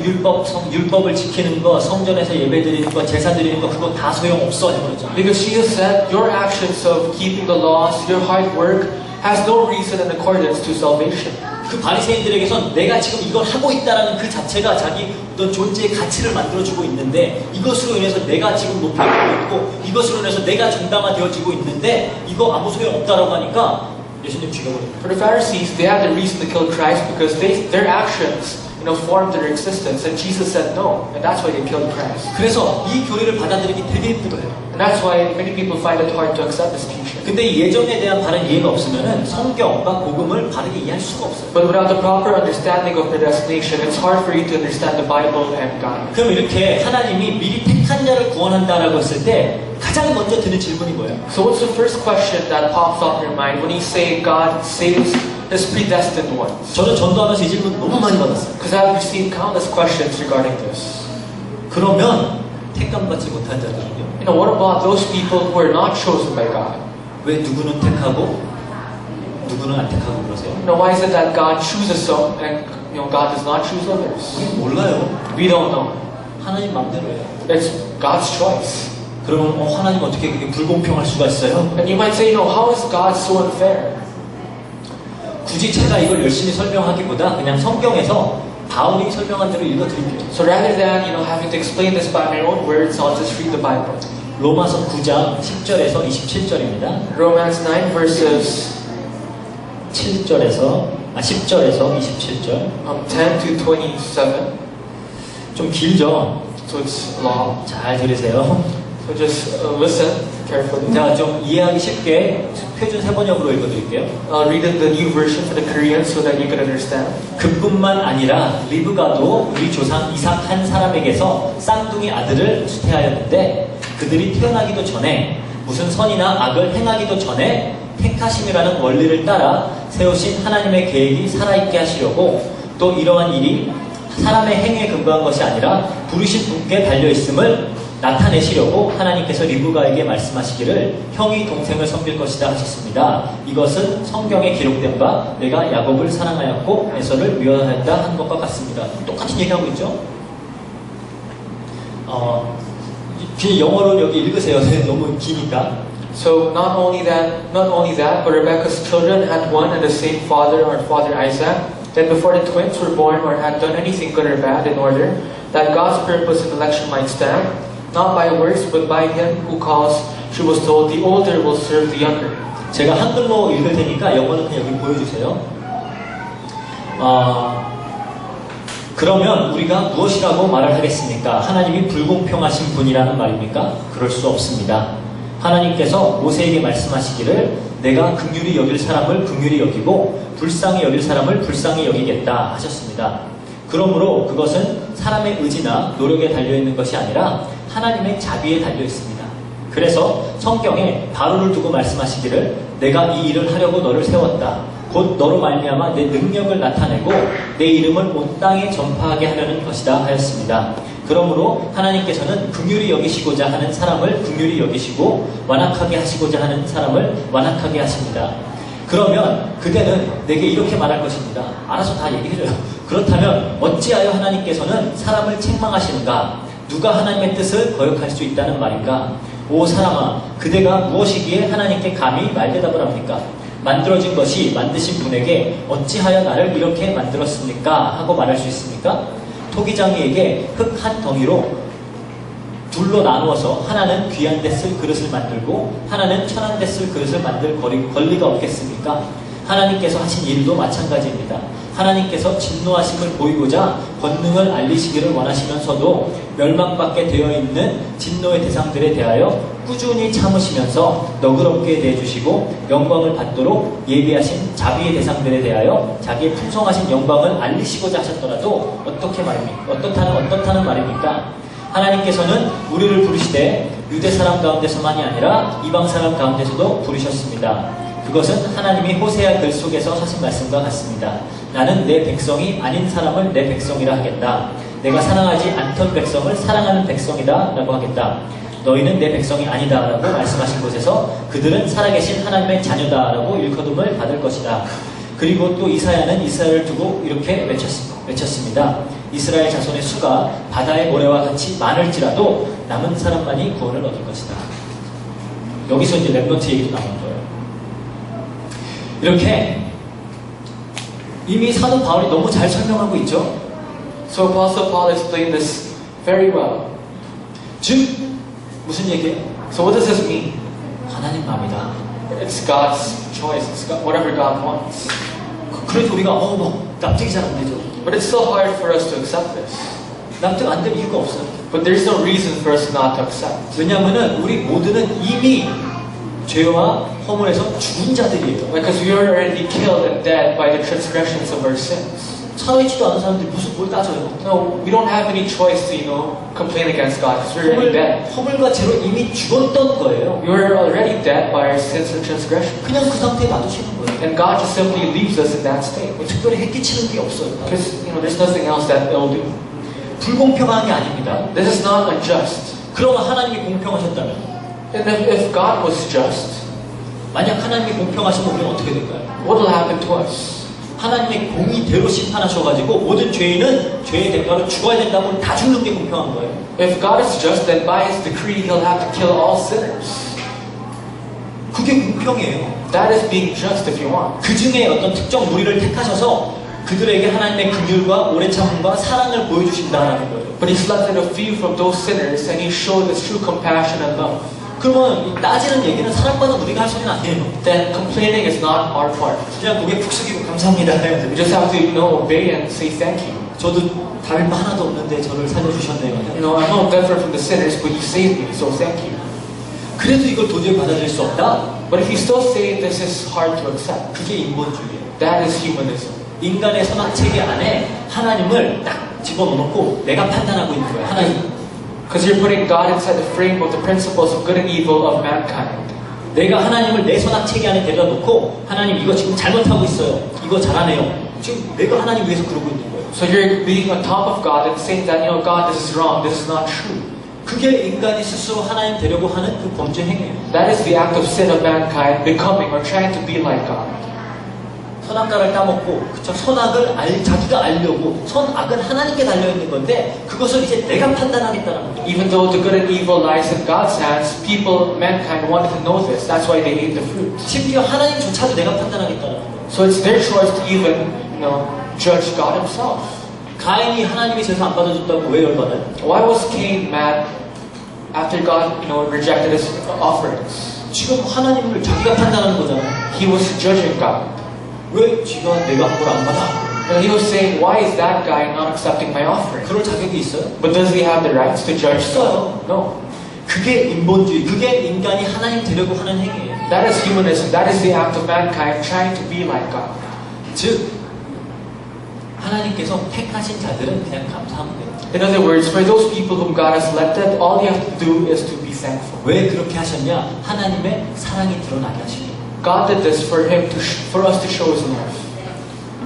율법을 지키는 거, 성전에서 예배 드리는 거, 제사 드리는 거, 그거 다 소용없어. 이거죠. Because Jesus said, your actions of keeping the laws, your hard work, has no reason in accordance to salvation. 그 바리새인들에게선 내가 지금 이걸 하고 있다라는 그 자체가 자기 어떤 존재의 가치를 만들어주고 있는데 이것으로 인해서 내가 지금 높아지고 있고 이것으로 인해서 내가 정당화되어지고 있는데 이거 아무 소용없다라고 하니까 예수님 죽여버립니다. For the Pharisees, they had the reason to kill Christ because their actions, formed their existence, and Jesus said no, and that's why they killed Christ. 그래서 이 교리를 받아들이기 되게 힘들어요. And that's why many people find it hard to accept this teaching. 근데 이 예정에 대한 바른 이해가 없으면은 성경과 복음을 바르게 이해할 수가 없어요. But without the proper understanding of predestination, it's hard for you to understand the Bible and God. 그럼 이렇게 하나님이 미리 택한 자를 구원한다라고 했을 때 가장 먼저 드는 질문이 뭐예요? So what's the first question that pops up in your mind when you say God saves His predestined ones? 저는 전도하면서 이 질문 너무 많이 받았어요. Because I've received countless questions regarding this. 그러면 택감받지 못한 자들은요? What about those people who are not chosen by God? 왜 누구는 택하고 누구는 안 택하고 그러세요? Why is it that God chooses some and God does not choose others? 우리 몰라요. We don't know. 하나님 맘대로예요. It's God's choice. 그러면 하나님 어떻게 그게 불공평할 수가 있어요? And you might say, how is God so unfair? 굳이 제가 이걸 열심히 설명하기보다 그냥 성경에서 바울이 설명한 대로 읽어드릴게요. So rather than having to explain this by my own words, I'll just read the Bible. 로마서 9장 10절에서 27절입니다. Romans 9 verses 10절에서 27절. 10 to 27. 좀 길죠? So it's long. 잘 들으세요. So just listen carefully. 제가 좀 이해하기 쉽게 표준 세번역으로 읽어드릴게요. I'll read in the new version for the Korean so that you can understand. 그뿐만 아니라 리브가도 우리 조상 이삭 한 사람에게서 쌍둥이 아들을 수태하였는데 그들이 태어나기도 전에 무슨 선이나 악을 행하기도 전에 택하심이라는 원리를 따라 세우신 하나님의 계획이 살아있게 하시려고 또 이러한 일이 사람의 행위에 근거한 것이 아니라 부르신 분께 달려있음을 나타내시려고 하나님께서 리브가에게 말씀하시기를 형이 동생을 섬길 것이다 하셨습니다. 이것은 성경에 기록된 바 내가 야곱을 사랑하였고 에서를 미워하였다 한 것과 같습니다. 똑같은 얘기하고 있죠? 그냥 영어로 여기 읽으세요. 너무 기니까. So not only that, but Rebekah's children had one and the same father, our father Isaac. Then before the twins were born or had done anything good or bad, in order that God's purpose and election might stand, not by works but by Him who calls, she was told, the older will serve the younger. 제가 한글로 읽을 테니까 영어는 그냥 여기 보여주세요. 그러면 우리가 무엇이라고 말을 하겠습니까? 하나님이 불공평하신 분이라는 말입니까? 그럴 수 없습니다. 하나님께서 모세에게 말씀하시기를 내가 긍휼히 여길 사람을 긍휼히 여기고 불쌍히 여길 사람을 불쌍히 여기겠다 하셨습니다. 그러므로 그것은 사람의 의지나 노력에 달려있는 것이 아니라 하나님의 자비에 달려있습니다. 그래서 성경에 바로를 두고 말씀하시기를 내가 이 일을 하려고 너를 세웠다. 곧 너로 말미암아 내 능력을 나타내고 내 이름을 온 땅에 전파하게 하려는 것이다 하였습니다. 그러므로 하나님께서는 긍휼히 여기시고자 하는 사람을 긍휼히 여기시고 완악하게 하시고자 하는 사람을 완악하게 하십니다. 그러면 그대는 내게 이렇게 말할 것입니다. 알아서 다 얘기해줘요. 그렇다면 어찌하여 하나님께서는 사람을 책망하시는가? 누가 하나님의 뜻을 거역할 수 있다는 말인가? 오 사람아, 그대가 무엇이기에 하나님께 감히 말대답을 합니까? 만들어진 것이 만드신 분에게 어찌하여 나를 이렇게 만들었습니까? 하고 말할 수 있습니까? 토기장이에게 흙 한 덩이로 둘로 나누어서 하나는 귀한 데 쓸 그릇을 만들고 하나는 천한 데 쓸 그릇을 만들 권리가 없겠습니까? 하나님께서 하신 일도 마찬가지입니다. 하나님께서 진노하심을 보이고자 권능을 알리시기를 원하시면서도 멸망받게 되어 있는 진노의 대상들에 대하여 꾸준히 참으시면서 너그럽게 대해주시고 영광을 받도록 예비하신 자비의 대상들에 대하여 자기의 풍성하신 영광을 알리시고자 하셨더라도 어떻다는 말입니까? 하나님께서는 우리를 부르시되 유대 사람 가운데서만이 아니라 이방 사람 가운데서도 부르셨습니다. 그것은 하나님이 호세아 글 속에서 하신 말씀과 같습니다. 나는 내 백성이 아닌 사람을 내 백성이라 하겠다. 내가 사랑하지 않던 백성을 사랑하는 백성이다 라고 하겠다. 너희는 내 백성이 아니다 라고 말씀하신 곳에서 그들은 살아계신 하나님의 자녀다 라고 일컬음을 받을 것이다. 그리고 또 이사야는 이스라엘을 두고 이렇게 외쳤습니다. 이스라엘 자손의 수가 바다의 모래와 같이 많을지라도 남은 사람만이 구원을 얻을 것이다. 여기서 이제 렘넌트 얘기도 나오는 거예요. 이렇게 이미 사도 바울이 너무 잘 설명하고 있죠. So Apostle Paul explained this very well. 즉 무슨 얘기예요? So what does this mean? 하나님 마음이다. It's God's choice. It's whatever God wants. 그래서 우리가 납득이 잘 안 되죠. But it's so hard for us to accept this. 납득 안 될 이유가 없어요. But there's no reason for us not to accept. 왜냐하면은 우리 모두는 이미 죄와 허물에서 죽은 자들이에요. Because we are already killed and dead by the transgressions of our sins. 살아있지도 않은 사람들이 무슨 뭘 따져요? No, we don't have any choice to, complain against God because we're already dead. 허물과 죄로 이미 죽었던 거예요. We were already dead by our sins and transgressions. 그냥 그 상태에 놔두시는 거예요. And God just simply leaves us in that state. 뭐 특별히 해끼치는 게 없어요. Because, there's nothing else that it'll do. 불공평한 게 아닙니다. This is not unjust. 그러면 하나님이 공평하셨다면, And if God was just, 만약 하나님이 공평하시면 우리는 어떻게 될까요? what will happen to us? 하나님의 공의대로 심판하셔가지고 모든 죄인은 죄의 대가로 죽어야 된다고 다 죽는 게 공평한 거예요. If God is just, then by His decree He'll have to kill all sinners. 그게 공평이에요. That is being just if you want. 그 중에 어떤 특정 무리를 택하셔서 그들에게 하나님의 긍휼과 오래 참음과 사랑을 보여주신다는 거예요. But He selected a few from those sinners and He showed His true compassion and love. 그러면 이 따지는 얘기는 사랑받는 우리가 할 소리는 아니에요. Then complaining is not our part. 그냥 고개 푹 숙이고 감사합니다 해야죠. We just have to obey and say thank you. 저도 다른 바 하나도 없는데 저를 살려주셨네요. I'm no different from the sinners, but You saved me, so thank you. 그래도 이걸 도저히 받아들일 수 없다? But if you still say this is hard to accept, 그게 인본주의예요. that is humanism. 인간의 선악체계 안에 하나님을 딱 집어넣고 내가 판단하고 있는 거예요. 하나님. Because you're putting God inside the frame of the principles of good and evil of mankind. 내가 하나님을 내 선악체계 안에 데려다 놓고 하나님 이거 지금 잘못하고 있어요. 이거 잘하네요. 지금 내가 하나님 위해서 그러고 있는 거예요. So you're being on top of God and saying that, God, this is wrong, this is not true. 그게 인간이 스스로 하나님 되려고 하는 그 범죄 행위예요. That is the act of sin of mankind, becoming or trying to be like God. 선악과를 따먹고 선악을 자기가 알려고 선악은 하나님께 달려있는 건데 그것을 이제 내가 판단하겠다는 거예요. Even though the good and evil lies in God's hands, mankind wanted to know this. That's why they ate the fruit. 심지어 하나님조차도 내가 판단하겠다는 거예요. So it's their choice to even, judge God Himself. 가인이 하나님이 제사 안 받아줬다고 왜 열받아요? Why was Cain mad after God, rejected his offerings? 지금 하나님을 자기가 판단하는 거잖아요. He was judging God. 왜 지가 내가 한 걸 안 받아? And he was saying, why is that guy not accepting my offering? 그럴 자격이 있어요? But does he have the rights to judge 없어요. God? No. 그게 인본주의, 그게 인간이 하나님 되려고 하는 행위예요. That is humanism. That is the act of mankind trying to be like God. 즉 하나님께서 택하신 자들은 그냥 감사하면 돼요. In other words, for those people whom God has selected, all you have to do is to be thankful. 왜 그렇게 하셨냐? 하나님의 사랑이 드러나게 하시기. God did this for us to show His love.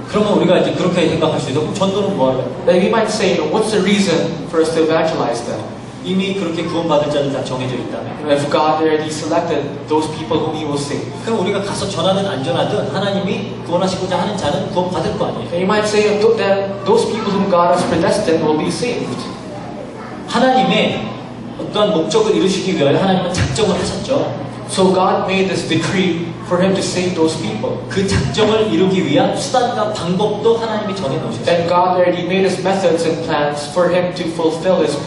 그러면 우리가 이제 그렇게 생각할 수 있어. 그럼 전도는 뭐하러? Then we might say, what's the reason for us to evangelize them? 이미 그렇게 구원받을 자들 다 정해져 있다면. If God already selected those people whom He will save. 그럼 우리가 가서 전하든 안 전하든 하나님이 구원하시고자 하는 자는 구원받을 거 아니에요. And you might say that those people whom God has predestined will be saved. 하나님의 어떠한 목적을 이루시기 위하여 하나님은 작정을 하셨죠. So God made this decree for Him to save those people. 그 작정을 이루기 위한 수단과 방법도 하나님이 정해 놓으셨어요. And God already made His methods and plans for Him to fulfill His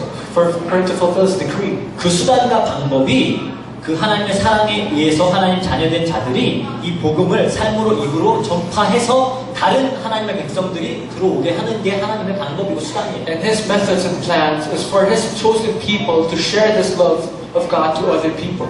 decree. 그 수단과 방법이 그 하나님의 사랑에 의해서 하나님 자녀된 자들이 이 복음을 삶으로 입으로 전파해서 다른 하나님의 백성들이 들어오게 하는 게 하나님의 방법이고 수단이에요. And His methods and plans is for His chosen people to share this love of God to other people.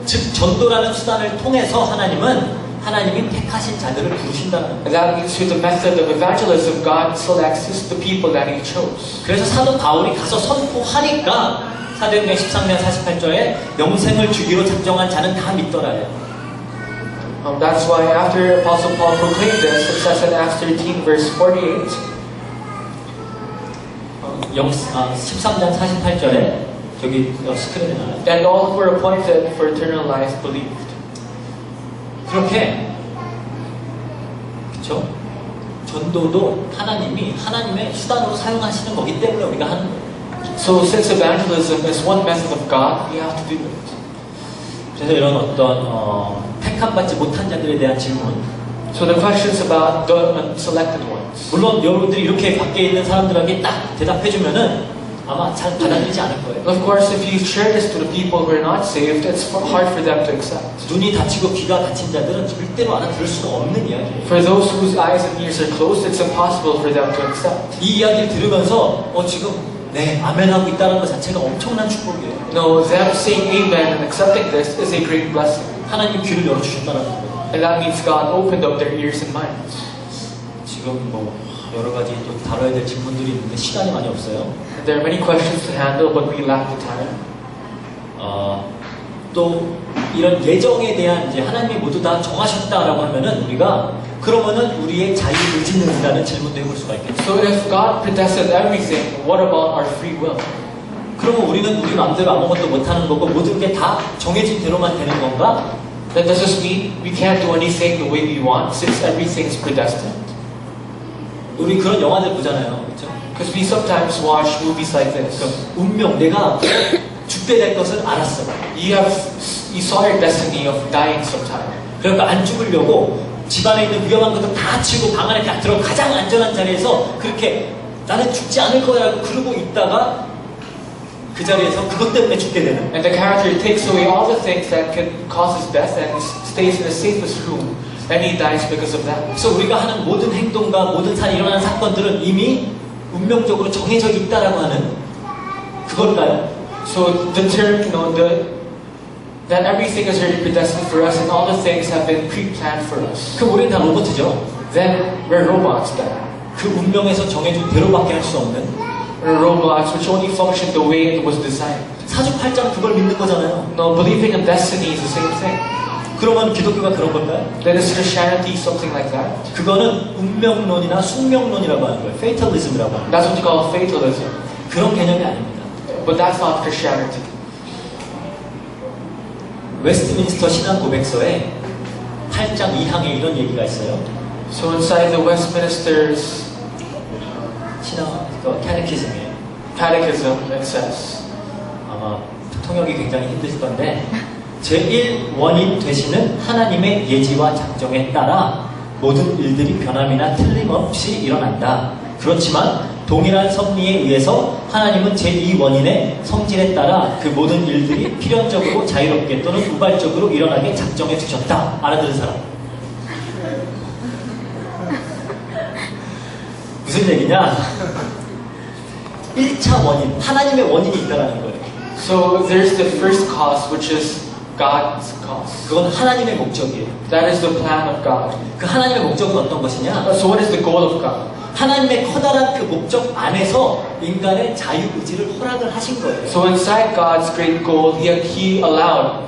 즉 전도라는 수단을 통해서 하나님이 택하신 자들을 부르신다는 거예요. And that means through the method of evangelism, God selects the people that He chose. 그래서 사도 바울이 가서 선포하니까 사도행전 13장 48절에 영생을 주기로 작정한 자는 다 믿더라요. That's why after Apostle Paul proclaimed this, it says in Acts 13 verse 48, 13장 48절에 저기 스크린에 나와요. and all who were appointed for eternal life believed. 그렇게 그렇죠? 전도도 하나님이 하나님의 수단으로 사용하시는 거기 때문에 우리가 하는 거예요. So since evangelism is one method of God, we have to do it. 그래서 이런 어떤 택함받지 못한 자들에 대한 질문. So the questions about the unselected ones. 물론 여러분들이 이렇게 밖에 있는 사람들에게 딱 대답해주면은 아마 잘 받아들이지 않을 거예요. Of course, if you share this to the people who are not saved, it's hard for them to accept. 눈이 다치고 귀가 다친 자들은 절대로 알아들을 수가 없는 이야기예요. For those whose eyes and ears are closed, it's impossible for them to accept. 이 이야기를 들으면서 지금 네 아멘하고 있다는 것 자체가 엄청난 축복이에요. No, them saying amen and accepting this is a great blessing. 하나님 귀를 열어주셨다는 거예요. And that means God opened up their ears and minds. 지금 여러 가지 또 다뤄야 될 질문들이 있는데 시간이 많이 없어요. And there are many questions to handle, but we lack the time. 또 이런 예정에 대한 이제 하나님이 모두 다 정하셨다라고 하면은 우리가 그러면은 우리의 자유 의지는이라는 질문도 해볼 수가 있겠죠. So if God predestined everything, what about our free will? 그러면 우리는 우리 마음대로 아무것도 못하는 거고 모든 게 다 정해진 대로만 되는 건가? Then does this mean we can't do anything the way we want since everything is predestined? 우리 그런 영화들 보잖아요, 그렇죠? Because we sometimes watch movies like this. 운명, 내가 죽게 될 것을 알았어. You saw your destiny of dying sometime. 그러니까 안 죽으려고 집안에 있는 위험한 것도 다 치고 방 안에 딱 들어 가장 안전한 자리에서 그렇게 나는 죽지 않을 거야라고 그러고 있다가 그 자리에서 그것 때문에 죽게 되는. And the character takes away all the things that could cause his death and stays in the safest room. And he dies because of that. 그래서 우리가 하는 모든 행동과 모든 일어나는 사건들은 이미 운명적으로 정해져 있다라고 하는 그걸까요? So the term, that everything is already predestined for us and all the things have been pre-planned for us. 그럼 우리는 다 로봇이죠. Then we're robots then. 그 운명에서 정해준 대로밖에 할 수 없는. We're robots which only function the way it was designed. 사주팔자는 그걸 믿는 거잖아요. No, believing in destiny is the same thing. 그러면 기독교가 그런 걸까요? Then is Christianity something like that? 그거는 운명론이나 숙명론이라고 하는 거예요. Fatalism이라고 하는 거예요. That's what you call fatalism. 그런 개념이 아닙니다. But that's not Christianity. 웨스트민스터 신앙 고백서에 8장 2항에 이런 얘기가 있어요. So inside the Westminster's 신앙 캐테키즘이에요. catechism, it says, 아마 통역이 굉장히 힘드실 건데 제1원인 되시는 하나님의 예지와 작정에 따라 모든 일들이 변함이나 틀림없이 일어난다. 그렇지만 동일한 섭리에 의해서 하나님은 제2원인의 성질에 따라 그 모든 일들이 필연적으로 자유롭게 또는 우발적으로 일어나게 작정해 두셨다. 알아들은 사람? 무슨 얘기냐? 1차 원인, 하나님의 원인이 있다라는 거예요. So there's the first cause, which is God's cause. 그건 하나님의 목적이에요. That is the plan of God. 그 하나님의 목적은 어떤 것이냐? So what is the goal of God? 하나님의 커다란 그 목적 안에서 인간의 자유의지를 허락을 하신 거예요. So inside God's great goal, He allowed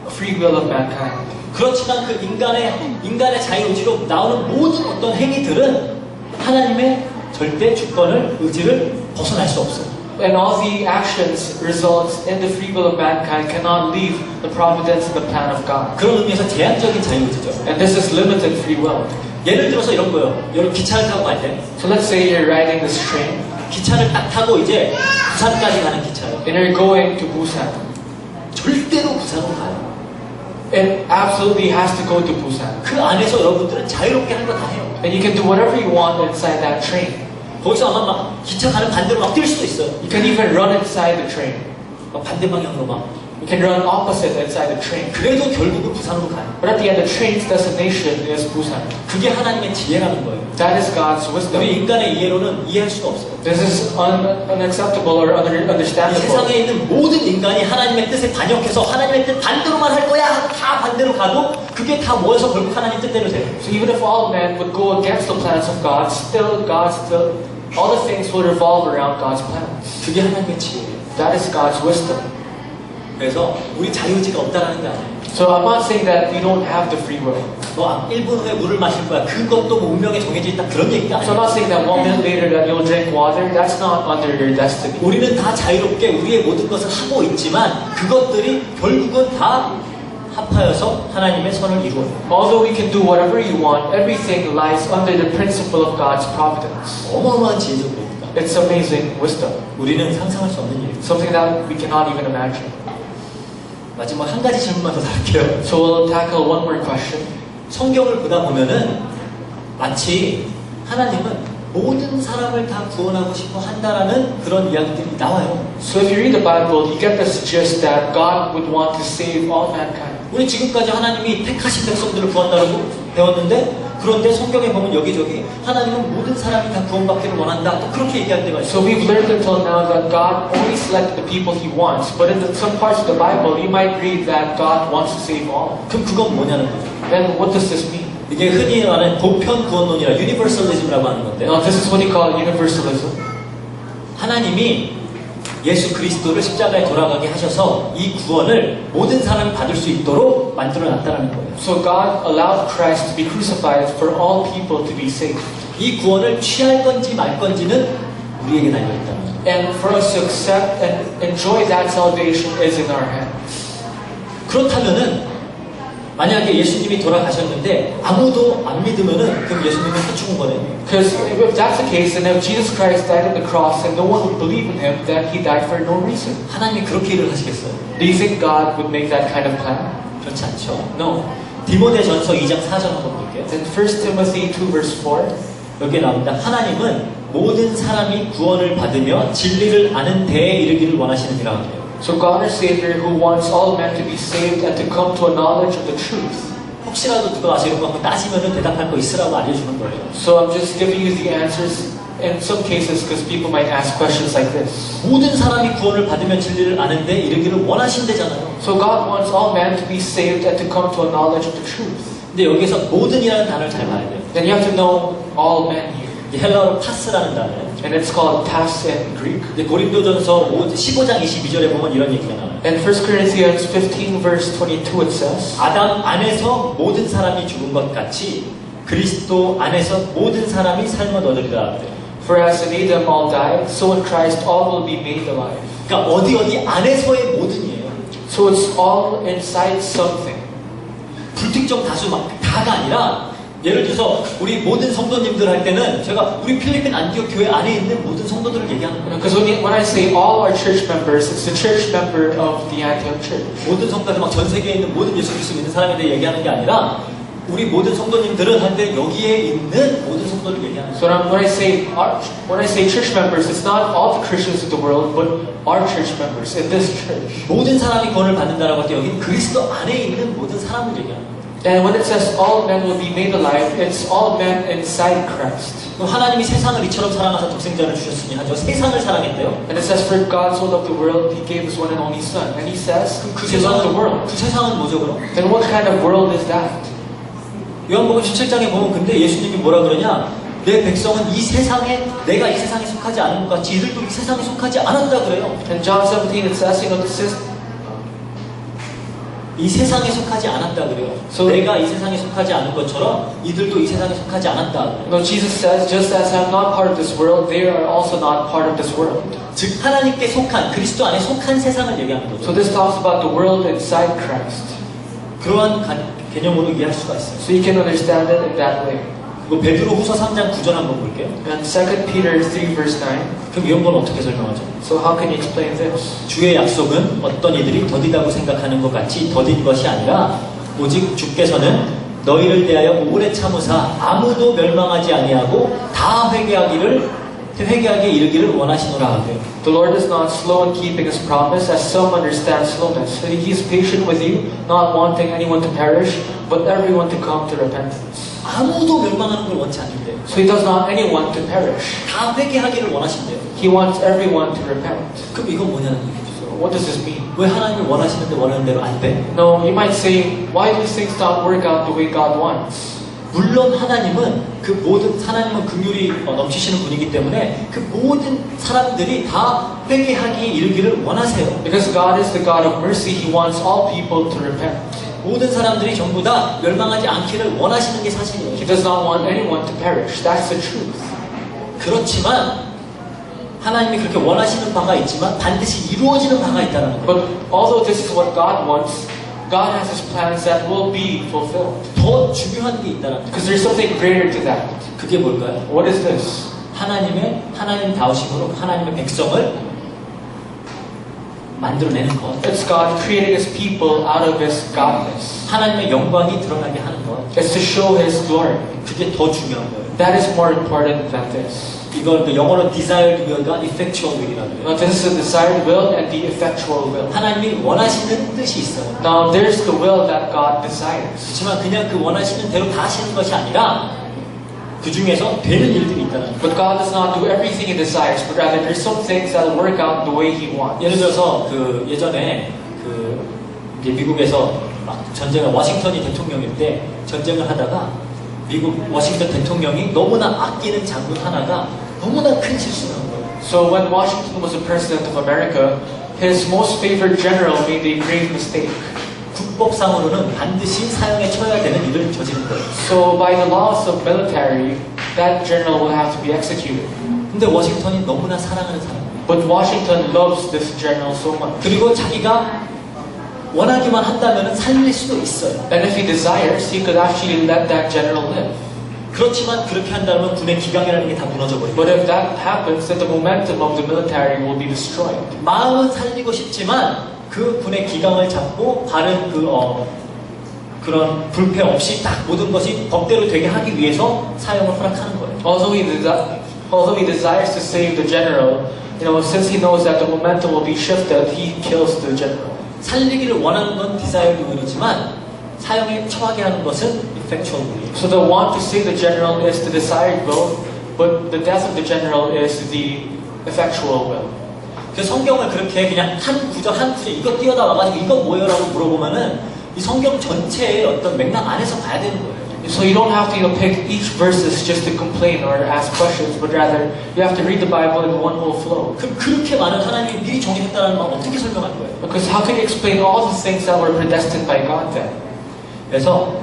free will of mankind. 그렇지만 그 인간의 자유의지로 나오는 모든 어떤 행위들은 하나님의 절대 주권을, 의지를 벗어날 수 없어요. And all the actions results in the free will of mankind cannot leave the providence and the plan of God. 그런 의미에서 제한적인 자유의지죠. And this is limited free will. 예를 들어서 이런 거예요. 여러분 기차를 타고 갈 때, So let's say you're riding this train 기차를 딱 타고 이제 부산까지 가는 기차예요. and you're going to Busan. 절대로 부산으로 가요. It absolutely has to go to Busan. 그 안에서 여러분들은 자유롭게 할 거 다 해요. And you can do whatever you want inside that train. 거기서 아마 막 기차 가는 반대로 막 뛸 수도 있어요. You can even run inside the train. 막 반대 방향으로 막. You can run opposite inside the train. 그래도 결국은 부산으로 가요. But at the end, the train's destination is Busan. 그게 하나님의 지혜라는 거예요. That is God's wisdom. 우리 인간의 이해로는 이해할 수가 없어요. This is unacceptable or 이 understandable. 세상에 있는 모든 인간이 하나님의 뜻에 반역해서 하나님의 뜻 반대로만 할 거야 다 반대로 가도 그게 다 모여서 결국 하나님 뜻대로 돼요. So even if all men would go against the plans of God, all the things will revolve around God's plans. 그게 하나님의 지혜예요. That is God's wisdom. 그래서 우리 자유의지가 없다라는 게 아니에요. So I'm not saying that we don't have the free will. 뭐 1분 후에 물을 마실 거야. 그것도 뭐 운명에 정해져 있다 그런 얘기가 So I'm 아니에요. not saying that 1 minute later that you'll drink water. That's not under your destiny. 우리는 다 자유롭게 우리의 모든 것을 하고 있지만 그것들이 결국은 다 합하여서 하나님의 선을 이루어요. Although we can do whatever you want, everything lies under the principle of God's providence. 어마어마한 지혜적 일입니다. It's amazing wisdom. 우리는 상상할 수 없는 일입니다. Something that we cannot even imagine. 마지막 한 가지 질문만 더 드릴게요. So we'll tackle one more question. 성경을 보다 보면은 마치 하나님은 모든 사람을 다 구원하고 싶어 한다라는 그런 이야기들이 나와요. So if you read the Bible, you get this gist that God would want to save all mankind. 우리 지금까지 하나님이 택하신 백성들을 구한다고 배웠는데 그런데 성경에 보면 여기저기 하나님은 모든 사람이 다 구원받기를 원한다. 또 그렇게 얘기할 때가 So 있어요. we've learned until now that God only selected the people He wants, but in some parts of the Bible, you might read that God wants to save all. 그럼 그건 뭐냐는 거죠. Then what does this mean? 이게 흔히 말하는 보편 구원론이라 유니버설리즘이라고 하는 건데 Now this is what you call universalism. 하나님이 예수 그리스도를 십자가에 돌아가게 하셔서 이 구원을 모든 사람이 받을 수 있도록 만들어 놨다는 거예요. So God allowed Christ to be crucified for all people to be saved. 이 구원을 취할 건지 말 건지는 우리에게 달려 있다는 거예요. And for us to accept and enjoy that salvation is in our hands. 그렇다면은 만약에 예수님이 돌아가셨는데 아무도 안 믿으면은 그럼 예수님은 다 죽은 거네요. Because if that's the case, then if Jesus Christ died on the cross and no one would believe in Him, then He died for no reason. 하나님이 그렇게 일을 하시겠어요? Do you think God would make that kind of plan? 그렇지 않죠. No. 디모데전서 2장 4절 한번 볼게요. In 1 Timothy 2 verse 4, 여기에 나옵니다. 하나님은 모든 사람이 구원을 받으며 진리를 아는 데에 이르기를 원하시느니라 하네요. so God our Savior who wants all men to be saved and to come to a knowledge of the truth. 혹시라도 누가 와서 이런 거 한번 따지면은 대답할 거 있으라고 알려주는 거예요. So I'm just giving you the answers in some cases because people might ask questions like this. 모든 사람이 구원을 받으며 진리를 아는 데 이르기를 원하신대잖아요. So God wants all men to be saved and to come to a knowledge of the truth. 근데 여기서 모든이라는 단어를 잘 봐야 돼요. Then you have to know all men here. 헬라어로 파스라는 단어예요. And it's called tas in Greek. 근데 고린도전서 15장 22절에 보면 이런 얘기가 나와요. In 1 Corinthians 15 verse 22 it says, 아담 안에서 모든 사람이 죽은 것 같이 그리스도 안에서 모든 사람이 삶을 얻으리라. For as in Adam all died, so in Christ all will be made alive. 그러니까 어디 안에서의 모든이에요. So it's all inside something. 불특정 다수 막 다가 아니라 예를 들어서 우리 모든 성도님들 할 때는 제가 우리 필리핀 안디옥 교회 안에 있는 모든 성도들을 얘기하는 거예요. Because when I say all our church members, it's the church member of the Antioch church. 모든 성도들 막 전 세계에 있는 모든 예수 그리스도 믿는 사람에 대해 얘기하는 게 아니라 우리 모든 성도님들은 할 때 여기에 있는 모든 성도를 얘기하는 거예요. So when I say church members, it's not all the Christians of the world, but our church members in this church. 모든 사람이 구원을 받는다라고 할 때 여기는 그리스도 안에 있는 모든 사람을 얘기하는 거예요. And when it says all men will be made alive, it's all men inside Christ. 하나님이 세상을 이처럼 사랑하사 독생자를 주셨으니 하죠. 세상을 사랑했대요. And it says, for God so loved the world, He gave His one and only Son. And He says, He loved the world. 그 세상은 뭐죠 그럼? Then what kind of world is that? 요한복음 17장에 보면 근데 예수님이 뭐라 그러냐? 내 백성은 이 세상에 내가 이 세상에 속하지 않은 것 같이 이들도 이 세상에 속하지 않았다 그래요. In John 17 it says, 이 세상에 속하지 않았다 그래요. 내가 이 세상에 속하지 않은 것처럼 이들도 이 세상에 속하지 않았다. No, Jesus says, just as I'm not part of this world, they are also not part of this world. 즉 하나님께 속한 그리스도 안에 속한 세상을 얘기하는 거죠. So this talks about the world inside Christ. 그러한 개념으로 이해할 수가 있어요. So you can understand it in that way. 그리고 베드로후서 3장 9절 한번 볼게요. And 2 Peter 3 verse 9. 그럼 이런 건 어떻게 설명하죠? So how can you explain this? 주의 약속은 어떤 이들이 더디다고 생각하는 것 같이 더딘 것이 아니라 오직 주께서는 너희를 대하여 오래 참으사 아무도 멸망하지 아니하고 다 회개하기에 이르기를 원하시노라 하되. The Lord is not slow in keeping His promise, as some understand slowness. He is patient with you, not wanting anyone to perish, but everyone to come to repentance. 아무도 멸망하는 걸 원치 않는데. So He does not anyone to perish. 다 회개하기를 원하신대요. He wants everyone to repent. 그럼 이건 뭐냐는 얘기죠. So what does this mean? 왜 하나님이 원하시는데 원하는 대로 안 돼? No, you might say, why do these things not work out the way God wants? 물론 하나님은 하나님은 긍휼이 넘치시는 분이기 때문에 그 모든 사람들이 다 회개하기에 이르기를 원하세요. Because God is the God of mercy, He wants all people to repent. 모든 사람들이 전부 다 멸망하지 않기를 원하시는 게 사실이에요. He does not want anyone to perish. That's the truth. 그렇지만 하나님이 그렇게 원하시는 바가 있지만 반드시 이루어지는 바가 있다는 거예요. But although this is what God wants, God has His plans that will be fulfilled. 더 중요한 게 있다는 거예요. Because there's something greater to that. 그게 뭘까요? What is this? 하나님 다우심으로 하나님의 백성을 만들어내는 것. It's God creating His people out of His godness. 하나님의 영광이 드러나게 하는 것. It's to show His glory. 그게 더 중요한 거예요. That is more important than this. 이걸 영어로 desired will과 effectual will이라고 해요. Now, this is the desired will and the effectual will. 하나님이 원하시는 뜻이 있어요. Now, there's the will that God desires. 그렇지만 그냥 그 원하시는 대로 다 하시는 것이 아니라 그 중에서 되는 일들이 있다는 거예요. But God does not do everything He desires, but rather there's some things that will work out the way He wants. 예를 들어서 예전에 이제 미국에서 막 워싱턴이 대통령일 때 전쟁을 하다가 미국 워싱턴 대통령이 너무나 아끼는 장군 하나가 너무나 큰 실수를 한 거예요. So when Washington was the president of America, his most favorite general made a grave mistake. 국법상으로는 반드시 사형에 처해야 되는 일을 저지른 거예요. So by the laws of military, that general will have to be executed. 근데 워싱턴이 너무나 사랑하는 사람이에요. But Washington loves this general so much. 그리고 자기가 원하기만 한다면 살릴 수도 있어요. And if he desires, he could actually let that general live. 그렇지만 그렇게 한다면 군의 기강이라는 게 다 무너져 버려요. But if that happens, then the momentum of the military will be destroyed. 마음은 살리고 싶지만 그 군의 기강을 잡고 바른 그런 불패 없이 딱 모든 것이 법대로 되게 하기 위해서 사형을 허락하는 거예요. Although he desires to save the general, since he knows that the momentum will be shifted, he kills the general. 살리기를 원하는 건 desired will이지만 사형에 처하게 하는 것은 effectual will이에요. So the want to save the general is the desired will, but the death of the general is the effectual will. 그 성경을 그렇게 그냥 한 구절 이거 띄어다 와가지고 이거 뭐예요라고 물어보면은 이 성경 전체의 어떤 맥락 안에서 봐야 되는 거예요. So you don't have to pick each verses just to complain or ask questions, but rather you have to read the Bible in one whole flow. 그럼 그렇게 많은 하나님이 미리 정했다는 말 어떻게 설명할 거예요? Because how can you explain all the things that were predestined by God then? 그래서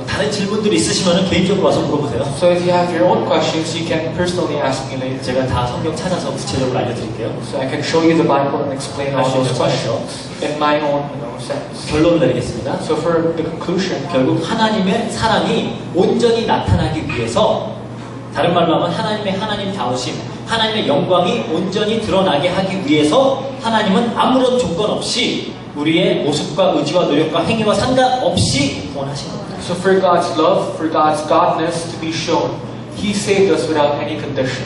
다른 질문들이 있으시면 개인적으로 와서 물어보세요. So if you have your own questions, you can personally ask me later. 제가 다 성경 찾아서 구체적으로 알려드릴게요. So I can show you the Bible and explain all those questions in my own sense. 결론을 내리겠습니다. So for the conclusion, 결국 하나님의 사랑이 온전히 나타나기 위해서 다른 말로 하면 하나님 다우심, 하나님의 영광이 온전히 드러나게 하기 위해서 하나님은 아무런 조건 없이 우리의 모습과 의지와 노력과 행위와 상관없이 구원하신 겁니다. so for God's love, for God's godness to be shown, He saved us without any condition.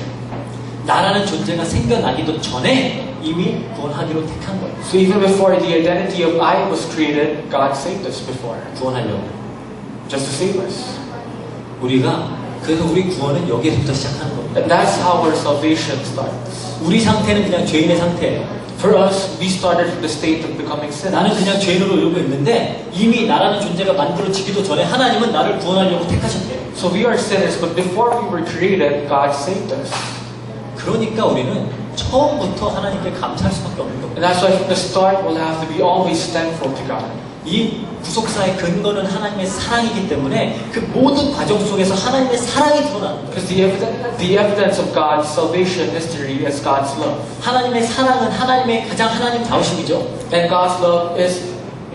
나라는 존재가 생겨나기도 전에 이미 구원하기로 택한 거예요. So even before the identity of I was created, God saved us before. 구원하려고. just to save us. 그래서 우리 구원은 여기에서부터 시작하는 겁니다. And that's how our salvation starts. 우리 상태는 그냥 죄인의 상태예요. For us, we started from the state of becoming 나는 sinners. 그냥 죄인으로 이러고 있는데 이미 나라는 존재가 만들어지기도 전에 하나님은 나를 구원하려고 택하셨대요. So we are sinners, but before we were created, God saved us. 그러니까 우리는 처음부터 하나님께 감사할 수밖에 없는 겁니다. And that's why from the start, we'll have to be always thankful to God. 이 구속사의 근거는 하나님의 사랑이기 때문에 그 모든 과정 속에서 하나님의 사랑이 드러나는 거예요. Because the evidence of God's salvation history is God's love. 하나님의 사랑은 하나님의 가장 하나님다우심이죠. And God's love is,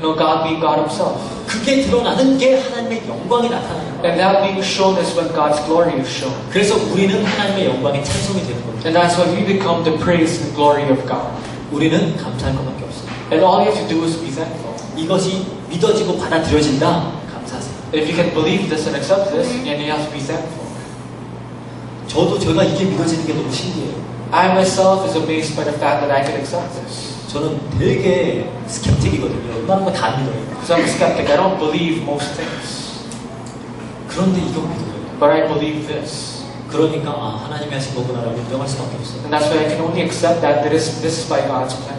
God being God Himself. 그게 드러나는 게 하나님의 영광이 나타나는 거예요. And that being shown is when God's glory is shown. 그래서 우리는 하나님의 영광의 찬송이 되는 겁니다. And that's why we become the praise and glory of God. 우리는 감사할 것밖에 없어요. And all you have to do is be thankful. 이것이 믿어지고 받아들여진다. 감사하세요. If you can believe this and accept this, and you have to be thankful. 제가 이게 믿어지는 게 너무 신기해요. I myself is amazed by the fact that I can accept this. 저는 되게 스캡틱이거든요. 웬만한 거 다 믿어요. Because I'm a skeptic. I don't believe most things. 그런데 이거 믿어요. But I believe this. 그러니까 하나님이 하신 거구나라고 인정할 수밖에 없어요. And that's why I can only accept that this is by God's plan.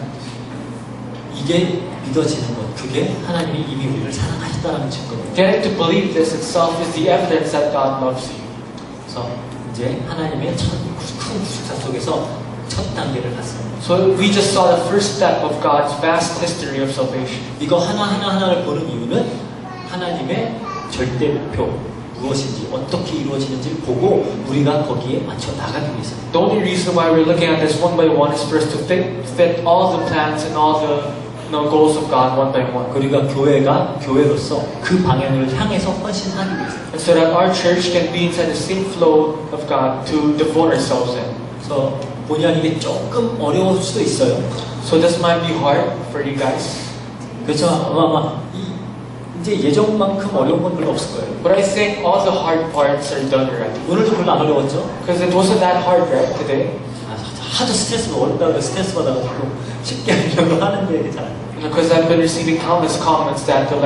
이게 믿어지는 것, 그게 하나님이 이미 우리를 사랑하셨다는 증거예요. Getting to believe this itself is the evidence that God loves you. 그래서 이제 하나님의 큰 구속사 속에서 첫 단계를 봤어요. So we just saw the first step of God's vast history of salvation. 이거 하나하나를 보는 이유는 하나님의 절대 목표, 무엇인지 어떻게 이루어지는지를 보고 우리가 거기에 맞춰 나가기 위해서. The only reason why we're looking at this one by one is for us to fit all the plans and all the goals of God one by one. 우리가 교회로서 그 방향을 향해서 헌신하기 위해서. And so that our church can be inside the same flow of God to devote ourselves in. 그래서 본의 아니게 조금 어려울 수도 있어요. So this might be hard for you guys. 그렇죠. 아마 이제 예전만큼 어려운 건 별로 없을 거예요. But I think all the hard parts are done already. 오늘도 별로 안 어려웠죠? Because it wasn't that hard, right, today? 하도 스트레스가 어렵다고 스트레스 받아가지고 쉽게 하려고 하는데 괜찮아요. Because I've been receiving countless comments that the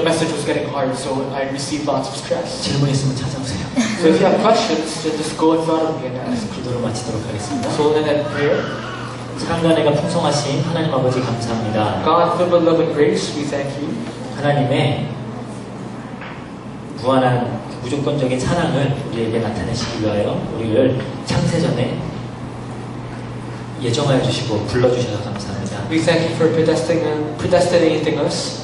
message was getting hard, so I received lots of stress. 질문 있으면 찾아오세요. So if you have questions, then just go in front of me and ask. 기도를 마치도록 하겠습니다. So and then prayer. 사랑과 은혜가 풍성하신 하나님 아버지 감사합니다. God, filled with love and grace, we thank you. 하나님의 무한한 무조건적인 사랑을 우리에게 나타내시기 위하여 우리를 창세전에 예정하여 주시고 불러주셔서 감사합니다. We thank you for predestinating us,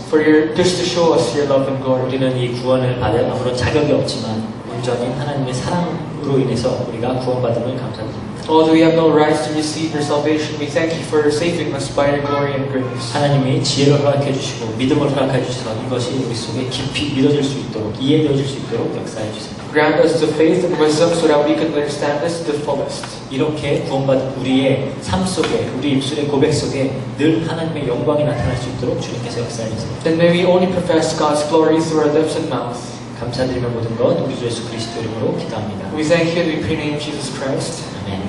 just to show us your love and glory. 우리는 이 구원을 받을 아무런 자격이 없지만 온전히 하나님의 사랑으로 인해서 우리가 구원받음을 감사드립니다. Although we have no rights to receive your salvation, we thank you for saving us by your glory and grace. 하나님이 지혜를 허락해 주시고 믿음을 허락해 주셔서 이것이 우리 속에 깊이 믿어질 수 있도록 이해되어질 수 있도록 역사해 주세요. Grant us the faith and wisdom so that we can understand this to the fullest. 이렇게 구원받은 우리의 삶 속에 우리 입술의 고백 속에 늘 하나님의 영광이 나타날 수 있도록 주님께서 역사해 주세요. Then may we only profess God's glory through our lips and mouth. 감사드리며 모든 것 우리 주 예수 그리스도 이름으로 기도합니다. We thank you and we pray in the name of Jesus Christ. 아멘.